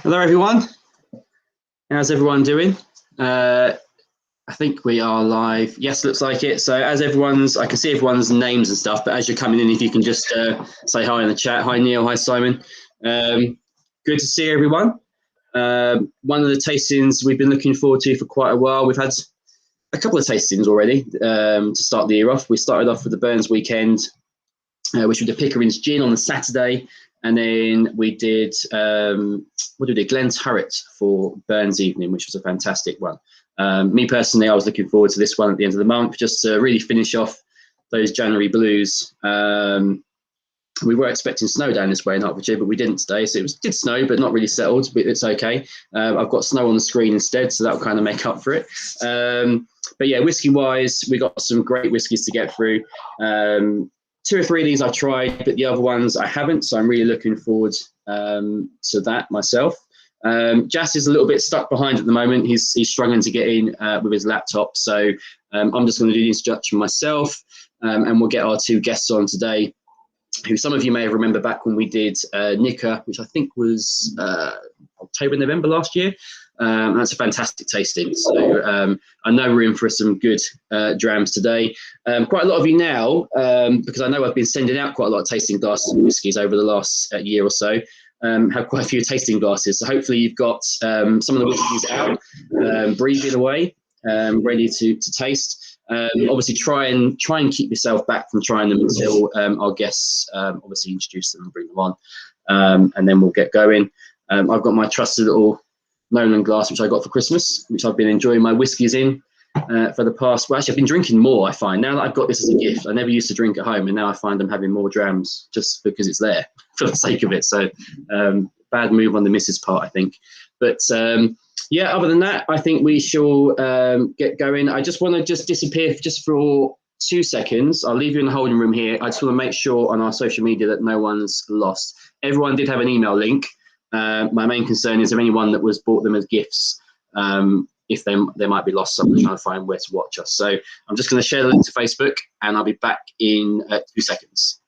Hello, everyone. How's everyone doing? I think we are live. Yes, looks like it. So I can see everyone's names and stuff, but as you're coming in, if you can just say hi in the chat. Hi, Neil. Hi, Simon. Good to see everyone. One of the tastings we've been looking forward to for quite a while. We've had a couple of tastings already to start the year off. We started off with the Burns weekend, which was the Pickering's Gin on the Saturday. And then we did, Glen Turret for Burns evening, which was a fantastic one. Me personally, I was looking forward to this one at the end of the month, just to really finish off those January blues. We were expecting snow down this way in Hertfordshire, but we didn't today. So it did snow, but not really settled, but it's okay. I've got snow on the screen instead, so that'll kind of make up for it. But yeah, whiskey-wise, we got some great whiskies to get through. 2 or 3 of these I've tried, but the other ones I haven't. So I'm really looking forward to that myself. Jas is a little bit stuck behind at the moment. He's struggling to get in with his laptop. So I'm just going to do the introduction myself, and we'll get our 2 guests on today, who some of you may have remembered back when we did Nika, which I think was October, November last year. That's a fantastic tasting. So I know we're in for some good drams today. Quite a lot of you now, because I know I've been sending out quite a lot of tasting glasses and whiskies over the last year or so, have quite a few tasting glasses. So hopefully you've got some of the whiskies out, breathing away, ready to taste. Obviously try and keep yourself back from trying them until our guests obviously introduce them and bring them on, and then we'll get going. I've got my trusted little Nolan glass, which I got for Christmas, which I've been enjoying my whiskies in for the past. Well, actually, I've been drinking more. I find now that I've got this as a gift. I never used to drink at home, and now I find I'm having more drams just because it's there for the sake of it. So bad move on the missus' part, I think. But yeah, other than that, I think we shall get going. I just want to disappear just for 2 seconds. I'll leave you in the holding room here. I just want to make sure on our social media that no one's lost. Everyone did have an email link. My main concern is there anyone that was bought them as gifts, if they might be lost. So I'm trying to find where to watch us. So I'm just going to share the link to Facebook, and I'll be back in 2 seconds.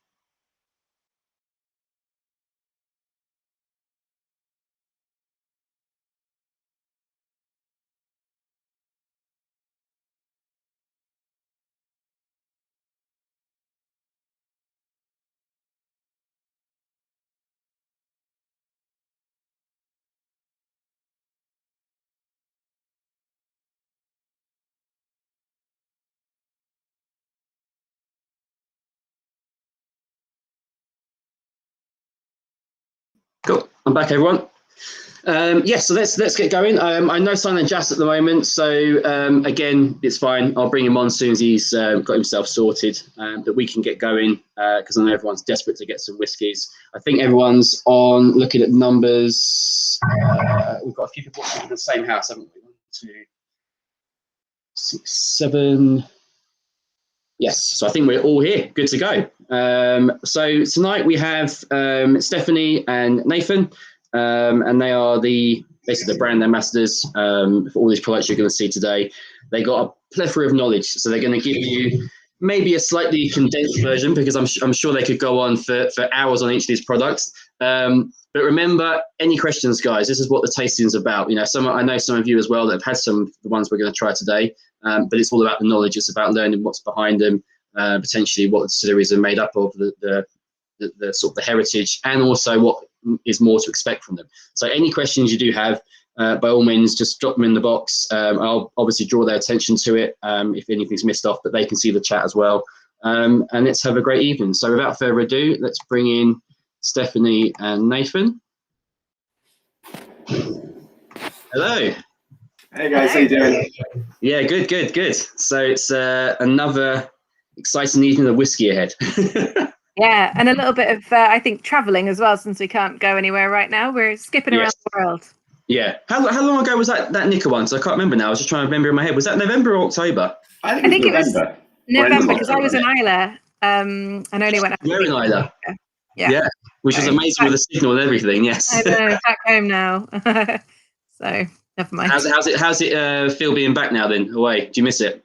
Cool. I'm back, everyone. So let's get going. I know Simon and Jas at the moment, so again, it's fine. I'll bring him on as soon as he's got himself sorted, but we can get going because I know everyone's desperate to get some whiskies. I think everyone's on looking at numbers. We've got a few people in the same house, haven't we? 1, 2, 6, 7. Yes, so I think we're all here, good to go. So tonight we have Stephanie and Nathan, and they are basically the brand ambassadors for all these products you're going to see today. They got a plethora of knowledge, so they're going to give you maybe a slightly condensed version, because I'm sure they could go on for hours on each of these products. But remember, any questions, guys? This is what the tasting is about. You know, I know some of you as well that have had some of the ones we're going to try today. But it's all about the knowledge. It's about learning what's behind them, potentially what the distilleries are made up of, the sort of the heritage, and also what is more to expect from them. So any questions you do have, by all means, just drop them in the box. I'll obviously draw their attention to it if anything's missed off, but they can see the chat as well. And let's have a great evening. So without further ado, let's bring in Stephanie and Nathan. Hello. Hey guys, how you doing? Yeah, good. So it's another exciting evening of whiskey ahead. Yeah, and a little bit of, I think, travelling as well, since we can't go anywhere right now. We're skipping around the world. Yeah. How long ago was that Nika one? So I can't remember now. I was just trying to remember in my head. Was that November or October? I think it was November, because I was in Isla and only went out. You're in Isla? Yeah, which was amazing with the signal and everything, yes. I know, back home now. So, never mind. How's it feel being back now then, away? Do you miss it?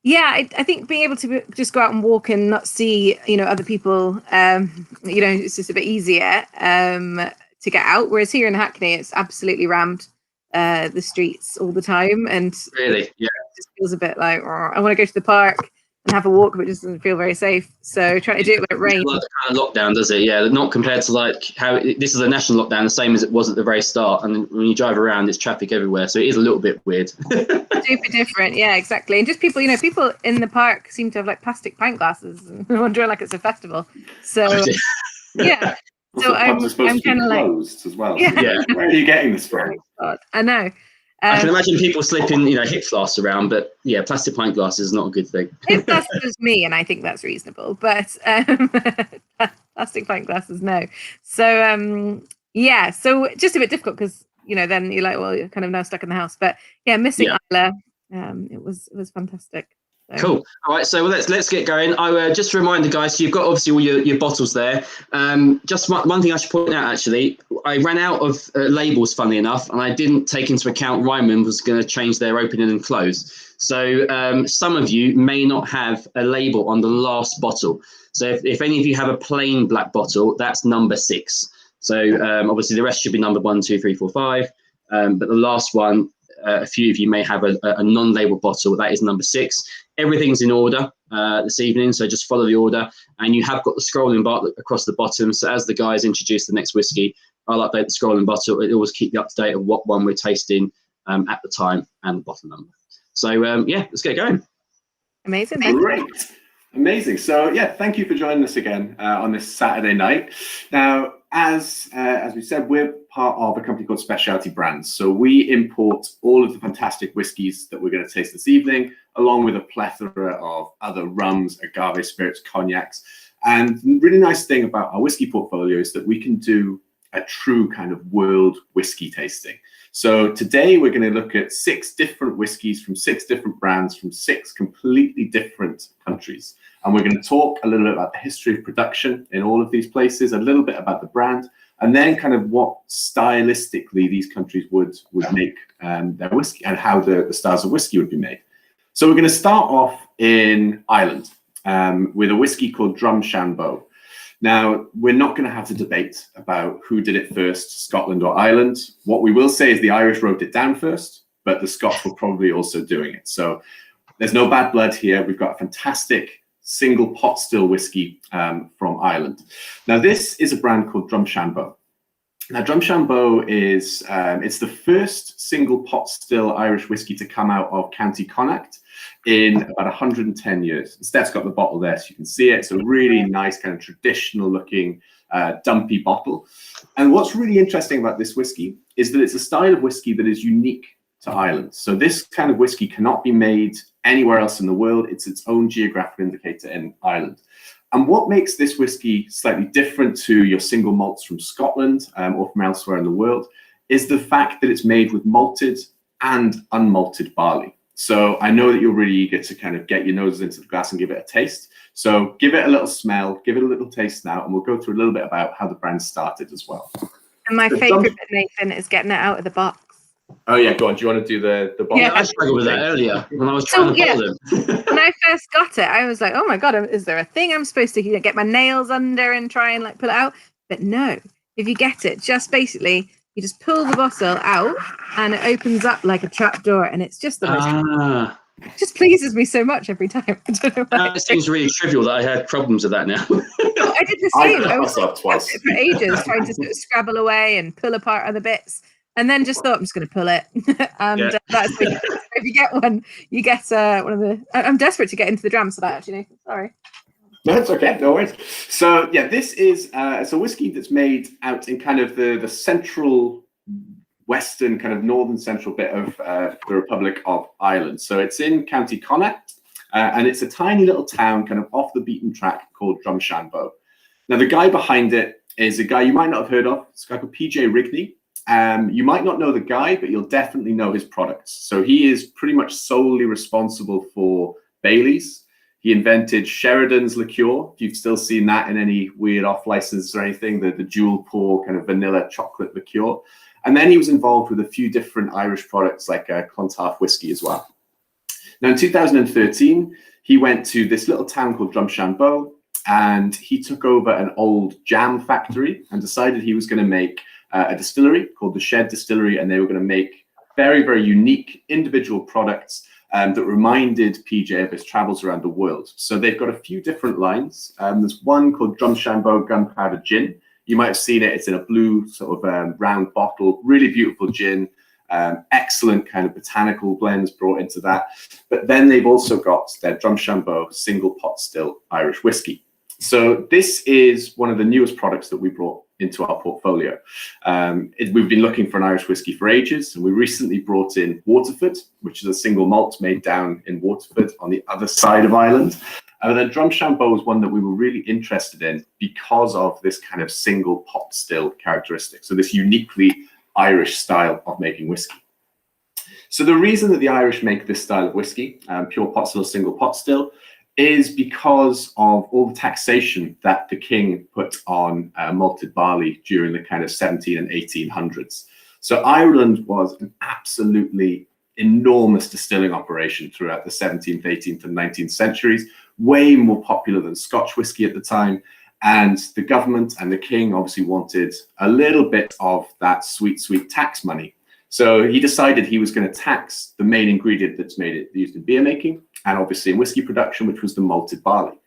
Yeah, I think being able to just go out and walk and not see, other people, it's just a bit easier to get out. Whereas here in Hackney, it's absolutely rammed the streets all the time, and really, yeah, it just feels a bit like, oh, I want to go to the park and have a walk, but it just doesn't feel very safe. So trying to do it when it rains. Like the kind of lockdown, does it? Yeah, not compared to like how this is a national lockdown, the same as it was at the very start. And when you drive around, it's traffic everywhere, so it is a little bit weird. Super different, yeah, exactly. And just people, people in the park seem to have like plastic pint glasses and wondering like it's a festival. So yeah. So pubs are supposed to be closed as well. Yeah. So where are you getting this from? God, I know. I can imagine people slipping, hip flasks around, but yeah, plastic pint glasses is not a good thing. Hip glasses is me, and I think that's reasonable. But plastic pint glasses, no. So yeah, so just a bit difficult because then you're like, well, you're kind of now stuck in the house. But yeah, missing Isla, it was fantastic. So. Cool. All right, so let's get going. I just to remind the guys, so you've got obviously all your bottles there. Just one thing I should point out, actually, I ran out of labels, funnily enough, and I didn't take into account Ryman was going to change their opening and close. So some of you may not have a label on the last bottle. So if any of you have a plain black bottle, that's number 6. So obviously the rest should be number 1, 2, 3, 4, 5. But the last one, a few of you may have a non-labeled bottle. That is number 6. Everything's in order this evening, so just follow the order. And you have got the scrolling bar across the bottom. So as the guys introduce the next whiskey, I'll update the scrolling bar. It always keep you up to date of what one we're tasting at the time and the bottle number. So yeah, let's get going. Amazing. Great. Amazing. So yeah, thank you for joining us again on this Saturday night. Now, as we said, we're part of a company called Specialty Brands. So we import all of the fantastic whiskies that we're going to taste this evening, along with a plethora of other rums, agave spirits, cognacs. And the really nice thing about our whiskey portfolio is that we can do a true kind of world whiskey tasting. So today we're going to look at 6 different whiskies from 6 different brands from 6 completely different countries. And we're going to talk a little bit about the history of production in all of these places, a little bit about the brand, and then kind of what stylistically these countries would make their whiskey and how the styles of whiskey would be made. So we're going to start off in Ireland with a whiskey called Drumshanbo. Now, we're not going to have to debate about who did it first, Scotland or Ireland. What we will say is the Irish wrote it down first, but the Scots were probably also doing it. So there's no bad blood here. We've got a fantastic single pot still whiskey from Ireland. Now, this is a brand called Drumshanbo. Now, Drumshanbo is it's the first single pot still Irish whiskey to come out of County Connacht in about 110 years. Steph's got the bottle there, so you can see it. It's a really nice kind of traditional looking dumpy bottle. And what's really interesting about this whiskey is that it's a style of whiskey that is unique to Ireland. So this kind of whiskey cannot be made anywhere else in the world. It's its own geographical indicator in Ireland. And what makes this whiskey slightly different to your single malts from Scotland or from elsewhere in the world is the fact that it's made with malted and unmalted barley. So I know that you're really eager to kind of get your noses into the glass and give it a taste. So give it a little smell, give it a little taste now, and we'll go through a little bit about how the brand started as well. And my favourite bit, Nathan, is getting it out of the box. Oh yeah, go on. Do you want to do the bottle? Yeah, I struggled with that earlier when I was trying to bottle them. When I first got it, I was like, oh my God, is there a thing I'm supposed to get my nails under and try and like pull it out? But no, if you get it, just basically, you just pull the bottle out and it opens up like a trap door, and it's just the most... It just pleases me so much every time. I don't know why. It seems really trivial that I had problems with that now. I did the same. I was twice for ages trying to sort of scrabble away and pull apart other bits, and then just thought I'm just going to pull it. And that's if you get one, you get one of the. I'm desperate to get into the drams for that. Actually, sorry. No, it's okay. No worries. So yeah, this is it's a whiskey that's made out in kind of the central western, kind of northern central bit of the Republic of Ireland. So it's in County Connacht, and it's a tiny little town kind of off the beaten track called Drumshanbo. Now, the guy behind it is a guy you might not have heard of. It's a guy called PJ Rigney. You might not know the guy, but you'll definitely know his products. So he is pretty much solely responsible for Bailey's. He invented Sheridan's liqueur. If you've still seen that in any weird off license or anything, the dual pour kind of vanilla chocolate liqueur. And then he was involved with a few different Irish products like Clontarf whiskey as well. Now, in 2013, he went to this little town called Drumshanbo, and he took over an old jam factory and decided he was going to make a distillery called the Shed Distillery, and they were going to make very, very unique individual products that reminded PJ of his travels around the world. So they've got a few different lines. There's one called Drumshambo Gunpowder Gin. You might have seen it. It's in a blue sort of round bottle, really beautiful gin. Excellent kind of botanical blends brought into that. But then they've also got their Drumshambo single pot still Irish whiskey. So this is one of the newest products that we brought into our portfolio. We've been looking for an Irish whiskey for ages, and we recently brought in Waterford, which is a single malt made down in Waterford on the other side of Ireland. And then Drumshambo was one that we were really interested in because of this kind of single pot still characteristic. So this uniquely Irish style of making whiskey. So the reason that the Irish make this style of whiskey, pure pot still, single pot still, is because of all the taxation that the king put on malted barley during the kind of 17 and 1800s. So Ireland was an absolutely enormous distilling operation throughout the 17th, 18th, and 19th centuries, way more popular than Scotch whiskey at the time. And the government and the king obviously wanted a little bit of that sweet, sweet tax money. So he decided he was going to tax the main ingredient that's used in beer making, and obviously in whiskey production, which was the malted barley.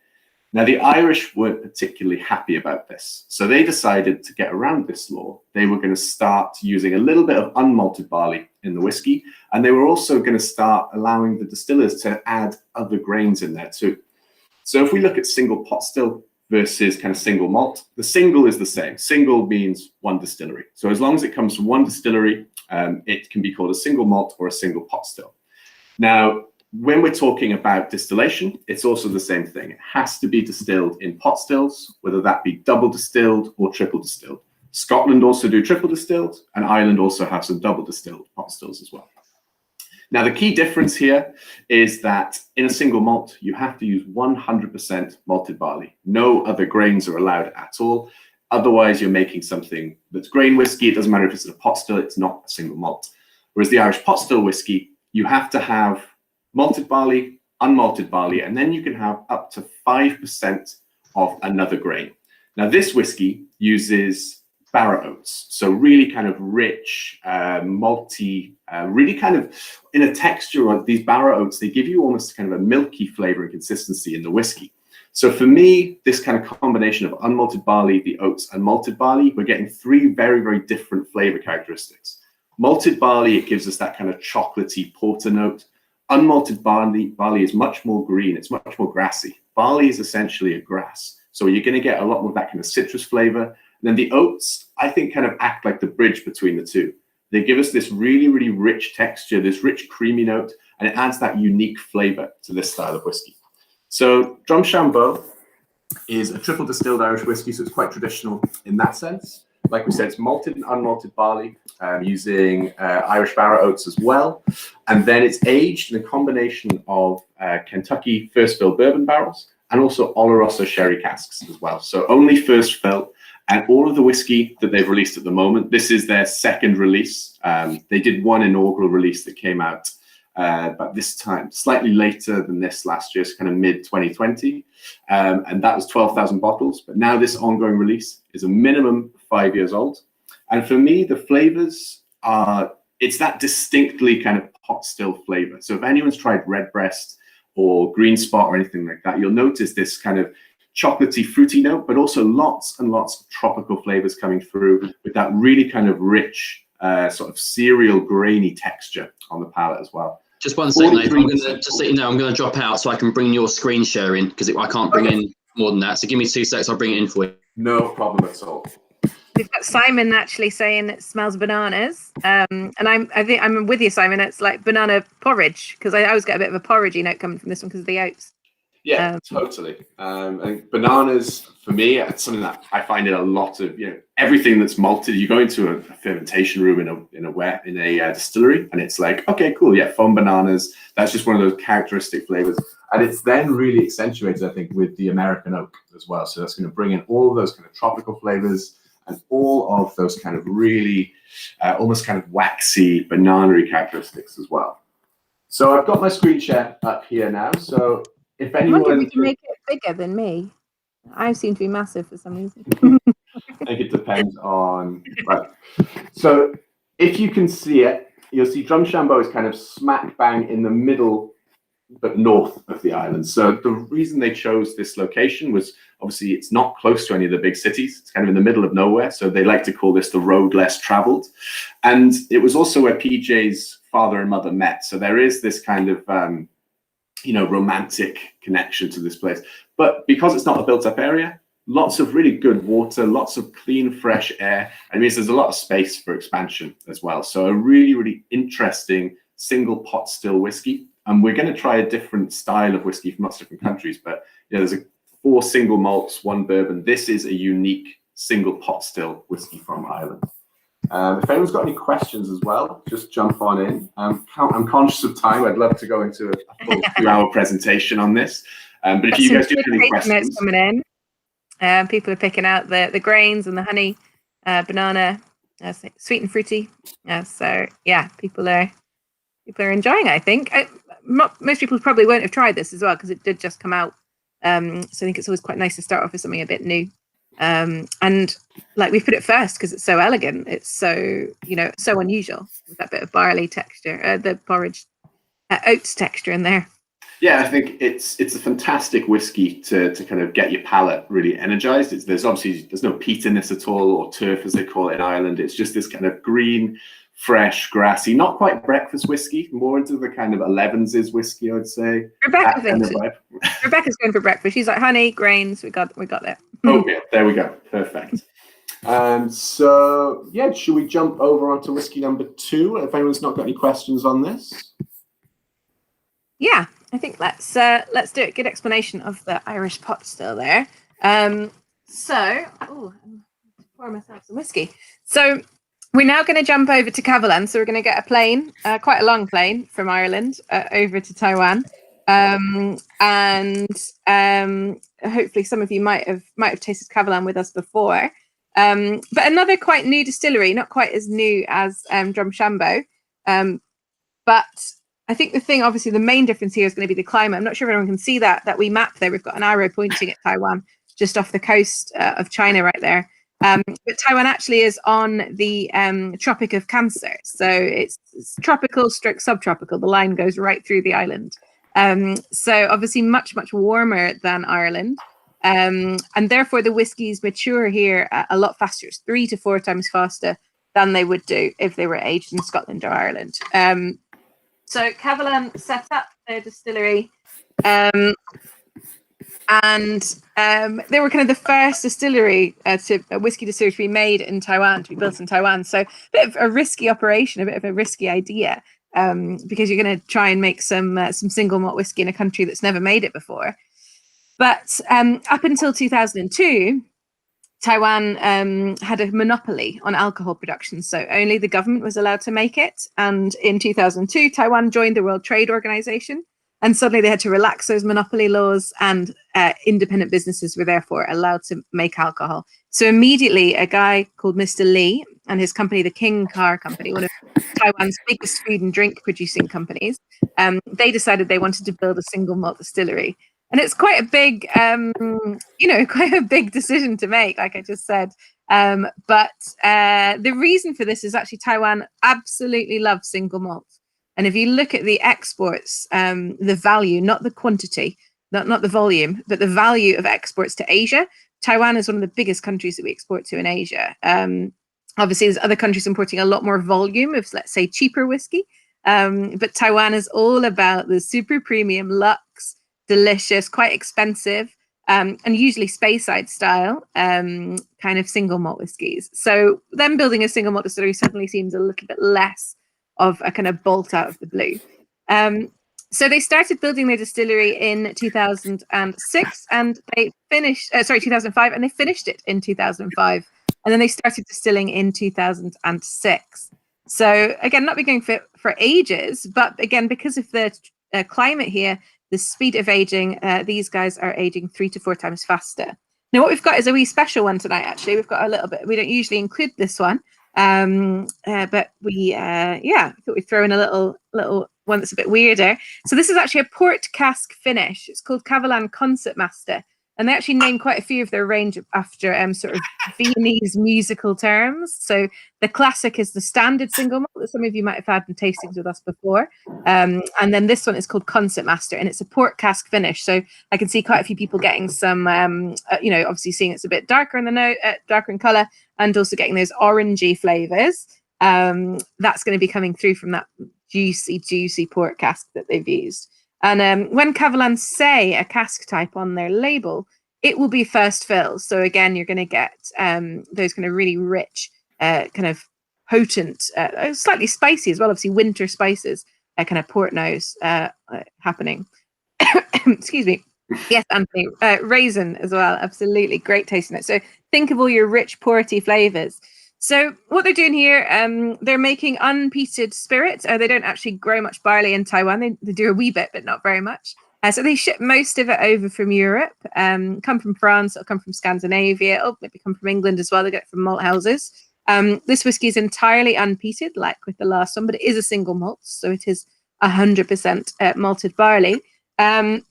Now, the Irish weren't particularly happy about this. So they decided to get around this law. They were going to start using a little bit of unmalted barley in the whiskey. And they were also going to start allowing the distillers to add other grains in there too. So if we look at single pot still versus kind of single malt, the single is the same. Single means one distillery. So as long as it comes from one distillery, it can be called a single malt or a single pot still. Now, when we're talking about distillation, it's also the same thing. It has to be distilled in pot stills, whether that be double distilled or triple distilled. Scotland also do triple distilled, and Ireland also have some double distilled pot stills as well. Now, the key difference here is that in a single malt, you have to use 100% malted barley. No other grains are allowed at all. Otherwise, you're making something that's grain whiskey. It doesn't matter if it's in a pot still, it's not a single malt. Whereas the Irish pot still whiskey, you have to have malted barley, unmalted barley, and then you can have up to 5% of another grain. Now, this whiskey uses barra oats, so really kind of rich, malty, really kind of in a texture of these barra oats, they give you almost kind of a milky flavor and consistency in the whiskey. So for me, this kind of combination of unmalted barley, the oats, and malted barley, we're getting three very, very different flavor characteristics. Malted barley, it gives us that kind of chocolatey porter note. Unmalted barley is much more green. It's much more grassy. Barley is essentially a grass. So you're going to get a lot more of that kind of citrus flavor. And then the oats, I think, kind of act like the bridge between the two. They give us this really, really rich texture, this rich creamy note, and it adds that unique flavor to this style of whiskey. So Drumshambo is a triple distilled Irish whiskey, so it's quite traditional in that sense. Like we said, it's malted and unmalted barley, using Irish barra oats as well. And then it's aged in a combination of Kentucky first fill bourbon barrels and also Oloroso sherry casks as well. So only first fill. And all of the whiskey that they've released at the moment, this is their second release. They did one inaugural release that came out but this time slightly later than this last year, so kind of mid 2020. And that was 12,000 bottles. But now this ongoing release is a minimum 5 years old. And for me, the flavors are, it's that distinctly kind of pot still flavor. So if anyone's tried Redbreast or Green Spot or anything like that, you'll notice this kind of chocolatey, fruity note, but also lots and lots of tropical flavors coming through with that really kind of rich, sort of cereal grainy texture on the palate as well. Just one second, Nathan. I'm gonna, just so you know, I'm going to drop out so I can bring your screen share in because I can't bring in more than that. So give me 2 seconds, I'll bring it in for you. No problem at all. We've got Simon actually saying it smells bananas, and I think I'm with you, Simon. It's like banana porridge because I always get a bit of a porridgey note coming from this one because of the oats. Yeah, totally. I think bananas for me, it's something that I find in a lot of, you know, everything that's malted. You go into a fermentation room in a distillery, and it's like, okay, cool, yeah, foam bananas. That's just one of those characteristic flavors, and it's then really accentuated, I think, with the American oak as well. So that's going to bring in all of those kind of tropical flavors and all of those kind of really almost kind of waxy banana-y characteristics as well. So I've got my screen share up here now. So if anyone, I wonder if you can make it bigger than me. I seem to be massive for some reason. think it depends on, right. So if you can see it, you'll see Drumshambo is kind of smack bang in the middle, but north of the island. So the reason they chose this location was obviously it's not close to any of the big cities. It's kind of in the middle of nowhere. So they like to call this the road less traveled. And it was also where PJ's father and mother met. So there is this kind of, romantic connection to this place. But because it's not a built up area, lots of really good water, lots of clean, fresh air. I mean, there's a lot of space for expansion as well. So a really, really interesting single pot still whiskey. And we're going to try a different style of whiskey from lots of different countries. But there's 4 single malts, 1 bourbon. This is a unique single pot still whiskey from Ireland. If anyone's got any questions as well, just jump on in. I'm conscious of time. I'd love to go into a full 2-hour presentation on this. But if you guys do have any questions. Coming in. People are picking out the grains and the honey, banana, sweet and fruity. So yeah, people are enjoying it, I think. Most people probably won't have tried this as well because it did just come out. So I think it's always quite nice to start off with something a bit new. And like we put it first because it's so elegant. It's so, so unusual with that bit of barley texture, the porridge oats texture in there. Yeah, I think it's a fantastic whiskey to kind of get your palate really energized. There's no peat in this at all, or turf as they call it in Ireland. It's just this kind of green, fresh, grassy, not quite breakfast whiskey, more into the kind of 11s whiskey, I would say. Rebecca's going for breakfast. She's like honey, grains. We got that. Okay, there we go. Perfect. So yeah, should we jump over onto whiskey number 2? If anyone's not got any questions on this. Yeah, I think let's do it. Good explanation of the Irish pot still there. I'm pour myself some whiskey. So we're now going to jump over to Kavalan. So we're going to get a plane, quite a long plane from Ireland over to Taiwan, and hopefully some of you might have tasted Kavalan with us before. But another quite new distillery, not quite as new as Drumshambo, but I think obviously the main difference here is going to be the climate. I'm not sure if everyone can see that wee map there. We've got an arrow pointing at Taiwan, just off the coast of China right there. But Taiwan actually is on the Tropic of Cancer. So it's tropical / subtropical. The line goes right through the island. So obviously much, much warmer than Ireland. And therefore the whiskies mature here a lot faster. It's 3 to 4 times faster than they would do if they were aged in Scotland or Ireland. So Kavalan set up their distillery, and they were kind of the first distillery, a whiskey distillery to be made in Taiwan, to be built in Taiwan. So a bit of a risky operation, a bit of a risky idea, because you're going to try and make some single malt whiskey in a country that's never made it before. But up until 2002, Taiwan had a monopoly on alcohol production, so only the government was allowed to make it. And in 2002, Taiwan joined the World Trade Organization, and suddenly they had to relax those monopoly laws, and independent businesses were therefore allowed to make alcohol. So immediately, a guy called Mr. Lee and his company, the King Car Company, one of Taiwan's biggest food and drink producing companies, they decided they wanted to build a single malt distillery. And it's quite a big, quite a big decision to make, like I just said. But the reason for this is actually Taiwan absolutely loves single malt. And if you look at the exports, the value, not the quantity, not the volume, but the value of exports to Asia, Taiwan is one of the biggest countries that we export to in Asia. Obviously, there's other countries importing a lot more volume of, let's say, cheaper whiskey. But Taiwan is all about the super premium luxe, delicious, quite expensive, and usually Speyside style kind of single malt whiskies. So them building a single malt distillery suddenly seems a little bit less of a kind of bolt out of the blue. So they started building their distillery in 2006, and they finished, 2005, and they finished it in 2005. And then they started distilling in 2006. So again, not been going for ages, but again, because of the climate here, the speed of aging, these guys are aging 3 to 4 times faster. Now, what we've got is a wee special one tonight, actually. We've got a little bit, we don't usually include this one, but we, thought we'd throw in a little one that's a bit weirder. So this is actually a port cask finish. It's called Kavalan Concertmaster. And they actually name quite a few of their range after sort of Viennese musical terms. So the classic is the standard single malt that some of you might have had in tastings with us before. And then this one is called Concert Master, and it's a port cask finish. So I can see quite a few people getting some, obviously seeing it's a bit darker in the note, darker in color, and also getting those orangey flavors. That's going to be coming through from that juicy port cask that they've used. And when Kavalan say a cask type on their label, it will be first fill. So again, you're going to get those kind of really rich, kind of potent, slightly spicy as well, obviously winter spices, kind of port nose happening. Excuse me. Yes, Anthony. Raisin as well. Absolutely. Great taste in it. So think of all your rich, porty flavors. So what they're doing here, they're making unpeated spirit. They don't actually grow much barley in Taiwan. They do a wee bit, but not very much. So they ship most of it over from Europe, come from France, it'll come from Scandinavia, it'll maybe come from England as well. They get it from malt houses. This whiskey is entirely unpeated, like with the last one, but it is a single malt, so it is 100% malted barley. Then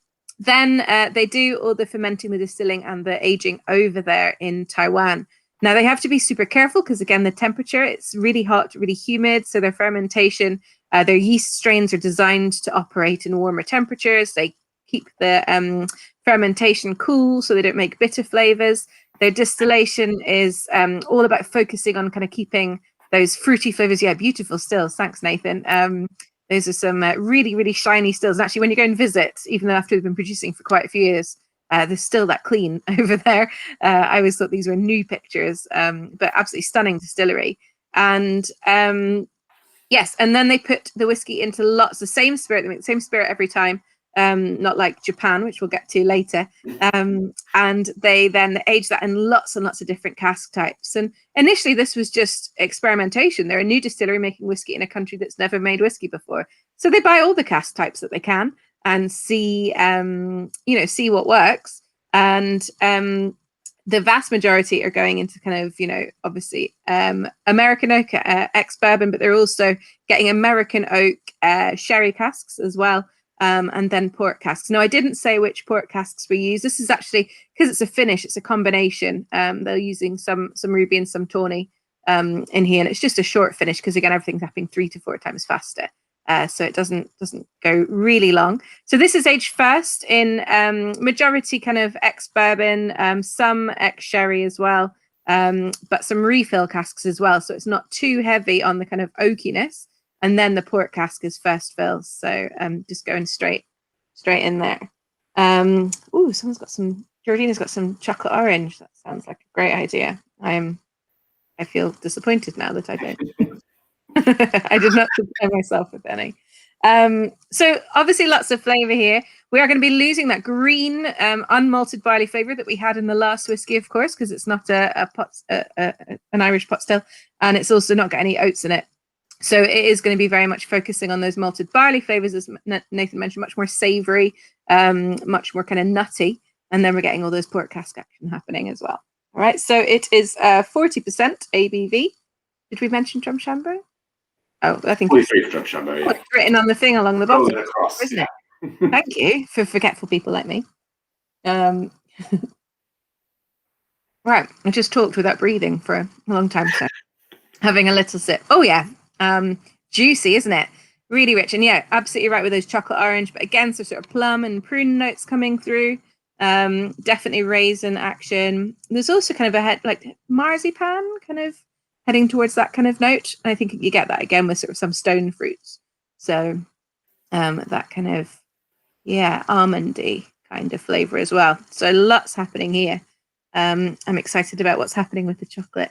they do all the fermenting, the distilling, and the aging over there in Taiwan. Now, they have to be super careful because, again, the temperature, it's really hot, really humid. So their fermentation, their yeast strains are designed to operate in warmer temperatures. They keep the fermentation cool so they don't make bitter flavors. Their distillation is all about focusing on kind of keeping those fruity flavors. Yeah, beautiful stills. Thanks, Nathan. Those are some really, really shiny stills. And actually, when you go and visit, even though after they've been producing for quite a few years, they're still that clean over there. I always thought these were new pictures, but absolutely stunning distillery. And yes, and then they put the whiskey into lots of same spirit. They make the same spirit every time, not like Japan, which we'll get to later. And they then age that in lots and lots of different cask types. And initially, this was just experimentation. They're a new distillery making whiskey in a country that's never made whiskey before. So they buy all the cask types that they can and see what works. And the vast majority are going into kind of, obviously American oak ex-bourbon, but they're also getting American oak sherry casks as well, and then port casks. Now, I didn't say which port casks we use. This is actually, because it's a finish, it's a combination. They're using some ruby and some tawny in here, and it's just a short finish because, again, everything's happening 3 to 4 times faster. So it doesn't go really long. So this is aged first in majority kind of ex-bourbon, some ex-sherry as well, but some refill casks as well. So it's not too heavy on the kind of oakiness. And then the port cask is first fill. So just going straight in there. Georgina's got some chocolate orange. That sounds like a great idea. I feel disappointed now that I don't. I did not prepare myself with any. So obviously lots of flavor here. We are going to be losing that green unmalted barley flavor that we had in the last whiskey, of course, because it's not an Irish pot still, and it's also not got any oats in it. So it is going to be very much focusing on those malted barley flavors, as Nathan mentioned, much more savory, much more kind of nutty, and then we're getting all those port cask action happening as well. All right, so it is 40% ABV. Did we mention Drumshanbo? Oh, I think it's written on the thing along the bottom, isn't it? Thank you for forgetful people like me. Right, I just talked without breathing for a long time, so having a little sip. Oh yeah, juicy, isn't it? Really rich, and yeah, absolutely right with those chocolate orange, but again, so sort of plum and prune notes coming through. Definitely raisin action. There's also kind of a head like marzipan kind of heading towards that kind of note. And I think you get that again with sort of some stone fruits. So that kind of, almondy kind of flavor as well. So lots happening here. I'm excited about what's happening with the chocolate.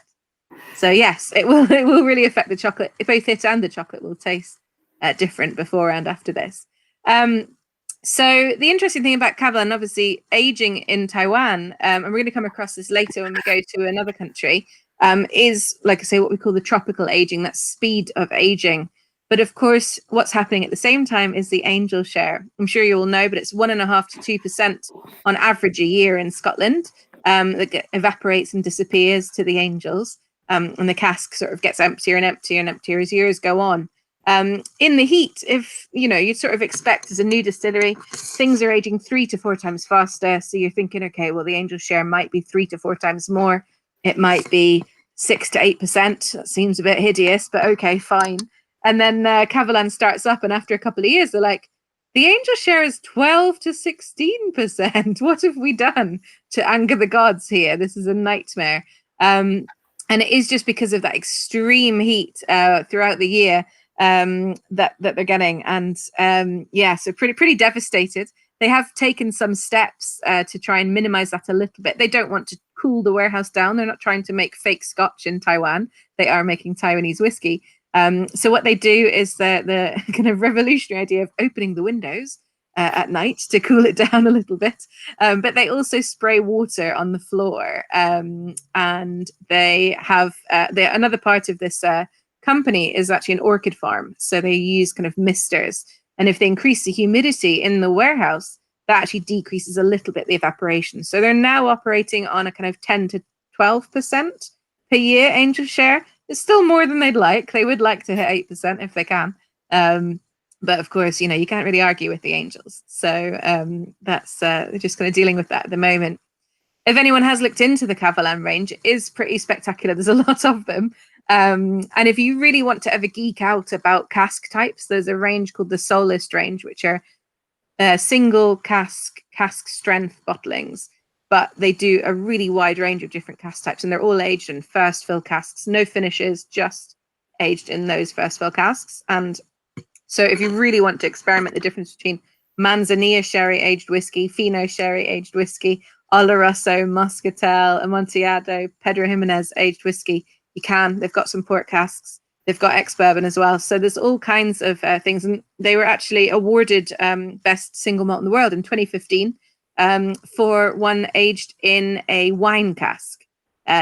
So yes, it will really affect the chocolate. Both it and the chocolate will taste different before and after this. So the interesting thing about Kavalan, obviously aging in Taiwan, and we're going to come across this later when we go to another country, is, like I say, what we call the tropical aging, that speed of aging. But of course, what's happening at the same time is the angel share. I'm sure you all know, but it's 1.5% to 2% on average a year in Scotland that evaporates and disappears to the angels. And the cask sort of gets emptier and emptier and emptier as years go on. In the heat, if you'd sort of expect as a new distillery, things are aging 3 to 4 times faster. So you're thinking, okay, well, the Angel share might be 3 to 4 times more. It might be 6 to 8%. That seems a bit hideous, but okay, fine. And then Kavalan starts up, and after a couple of years, they're like, the Angel share is 12 to 16%. What have we done to anger the gods here? This is a nightmare. And it is just because of that extreme heat throughout the year that they're getting. And so pretty devastated. They have taken some steps to try and minimize that a little bit. They don't want to cool the warehouse down. They're not trying to make fake scotch in Taiwan. They are making Taiwanese whiskey. So what they do is the kind of revolutionary idea of opening the windows at night to cool it down a little bit. But they also spray water on the floor. And they have another part of this company is actually an orchid farm. So they use kind of misters. And if they increase the humidity in the warehouse, that actually decreases a little bit the evaporation. So they're now operating on a kind of 10 to 12% per year Angel share. It's still more than they'd like. They would like to hit 8% if they can. But of course, you can't really argue with the Angels. So that's they're just kind of dealing with that at the moment. If anyone has looked into the Kavalan range, it is pretty spectacular. There's a lot of them. And if you really want to ever geek out about cask types, there's a range called the Solist range, which are single cask strength bottlings. But they do a really wide range of different cask types, and they're all aged in first fill casks, no finishes, just aged in those first fill casks. And so if you really want to experiment the difference between Manzanilla sherry aged whiskey, Fino sherry aged whiskey, Oloroso, Moscatel, Amontillado, Pedro Jimenez aged whiskey, you can. They've got some port casks. They've got ex-bourbon as well. So there's all kinds of things. And they were actually awarded Best Single Malt in the World in 2015 for one aged in a wine cask.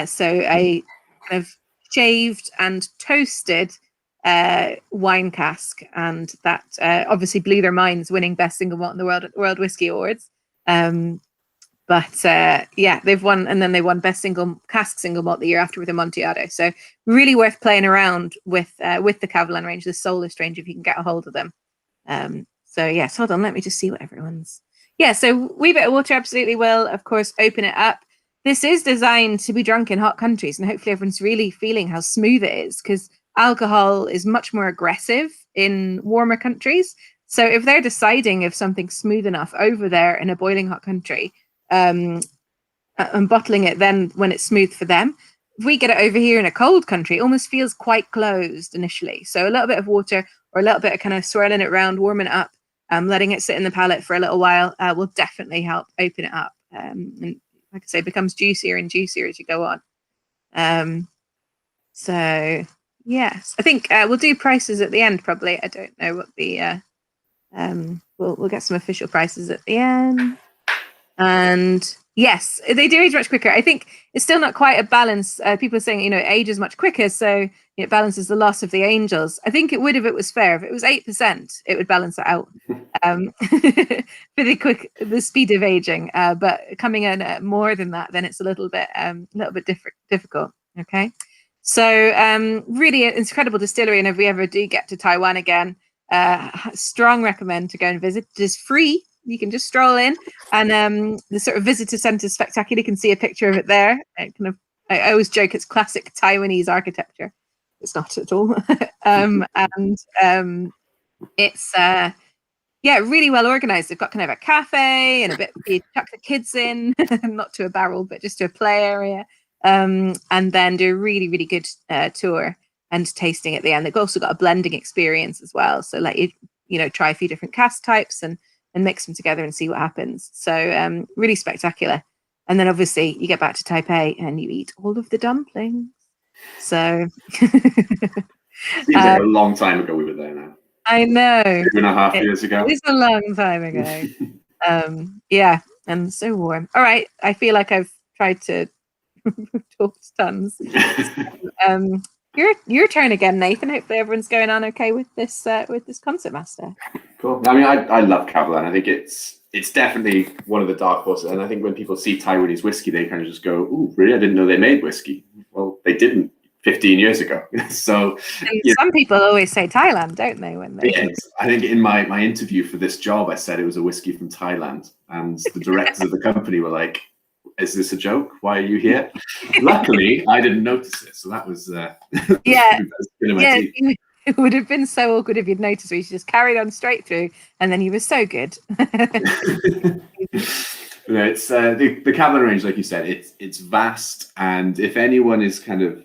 So a kind of shaved and toasted wine cask. And that obviously blew their minds, winning Best Single Malt in the World at the World Whisky Awards. But they've won, and then they won Best Single Malt the year after with Amontillado. So really worth playing around with the Kavalan range, the Solist range, if you can get a hold of them. So yes, hold on, let me just see what everyone's. Yeah, so Wee Bit of Water absolutely will, of course, open it up. This is designed to be drunk in hot countries, and hopefully everyone's really feeling how smooth it is, because alcohol is much more aggressive in warmer countries. So if they're deciding if something's smooth enough over there in a boiling hot country, and bottling it then when it's smooth for them, if we get it over here in a cold country, it almost feels quite closed initially. So a little bit of water or a little bit of kind of swirling it around, warming it up, letting it sit in the palate for a little while will definitely help open it up. And like I say, becomes juicier and juicier as you go on. So yes, I think we'll do prices at the end probably. I don't know what the we'll get some official prices at the end. And yes, they do age much quicker. I think it's still not quite a balance. People are saying, it ages much quicker, so it balances the loss of the Angels. I think it would if it was fair. If it was 8%, it would balance it out for the speed of aging. But coming in at more than that, then it's a little bit difficult. Okay, so really an incredible distillery, and if we ever do get to Taiwan again, strong recommend to go and visit. It is free. You can just stroll in, and the sort of visitor center is spectacular. You can see a picture of it there. I always joke it's classic Taiwanese architecture. It's not at all. It's really well organized. They've got kind of a cafe and a bit you tuck the kids in, not to a barrel, but just to a play area, and then do a really, really good tour and tasting at the end. They've also got a blending experience as well, so let you try a few different cask types and mix them together and see what happens. So really spectacular. And then obviously you get back to Taipei and you eat all of the dumplings. So seems like a long time ago we were there now. I know. 2.5 years ago. It's a long time ago. And so warm. All right. I feel like I've tried to talk tons. Your turn again, Nathan. Hopefully everyone's going on okay with this Concert Master. Cool. I mean, I love Kavalan. I think it's definitely one of the dark horses. And I think when people see Taiwanese whiskey, they kind of just go, "Ooh, really? I didn't know they made whiskey." Well, they didn't 15 years ago. So some people always say Thailand, don't they? When they I think in my interview for this job, I said it was a whiskey from Thailand, and the directors of the company were like, "Is this a joke? Why are you here?" Luckily, I didn't notice it, so that was It would have been so awkward if you'd noticed. We just carried on straight through, and then he was so good. It's the Cavern range, like you said, it's vast, and if anyone is kind of,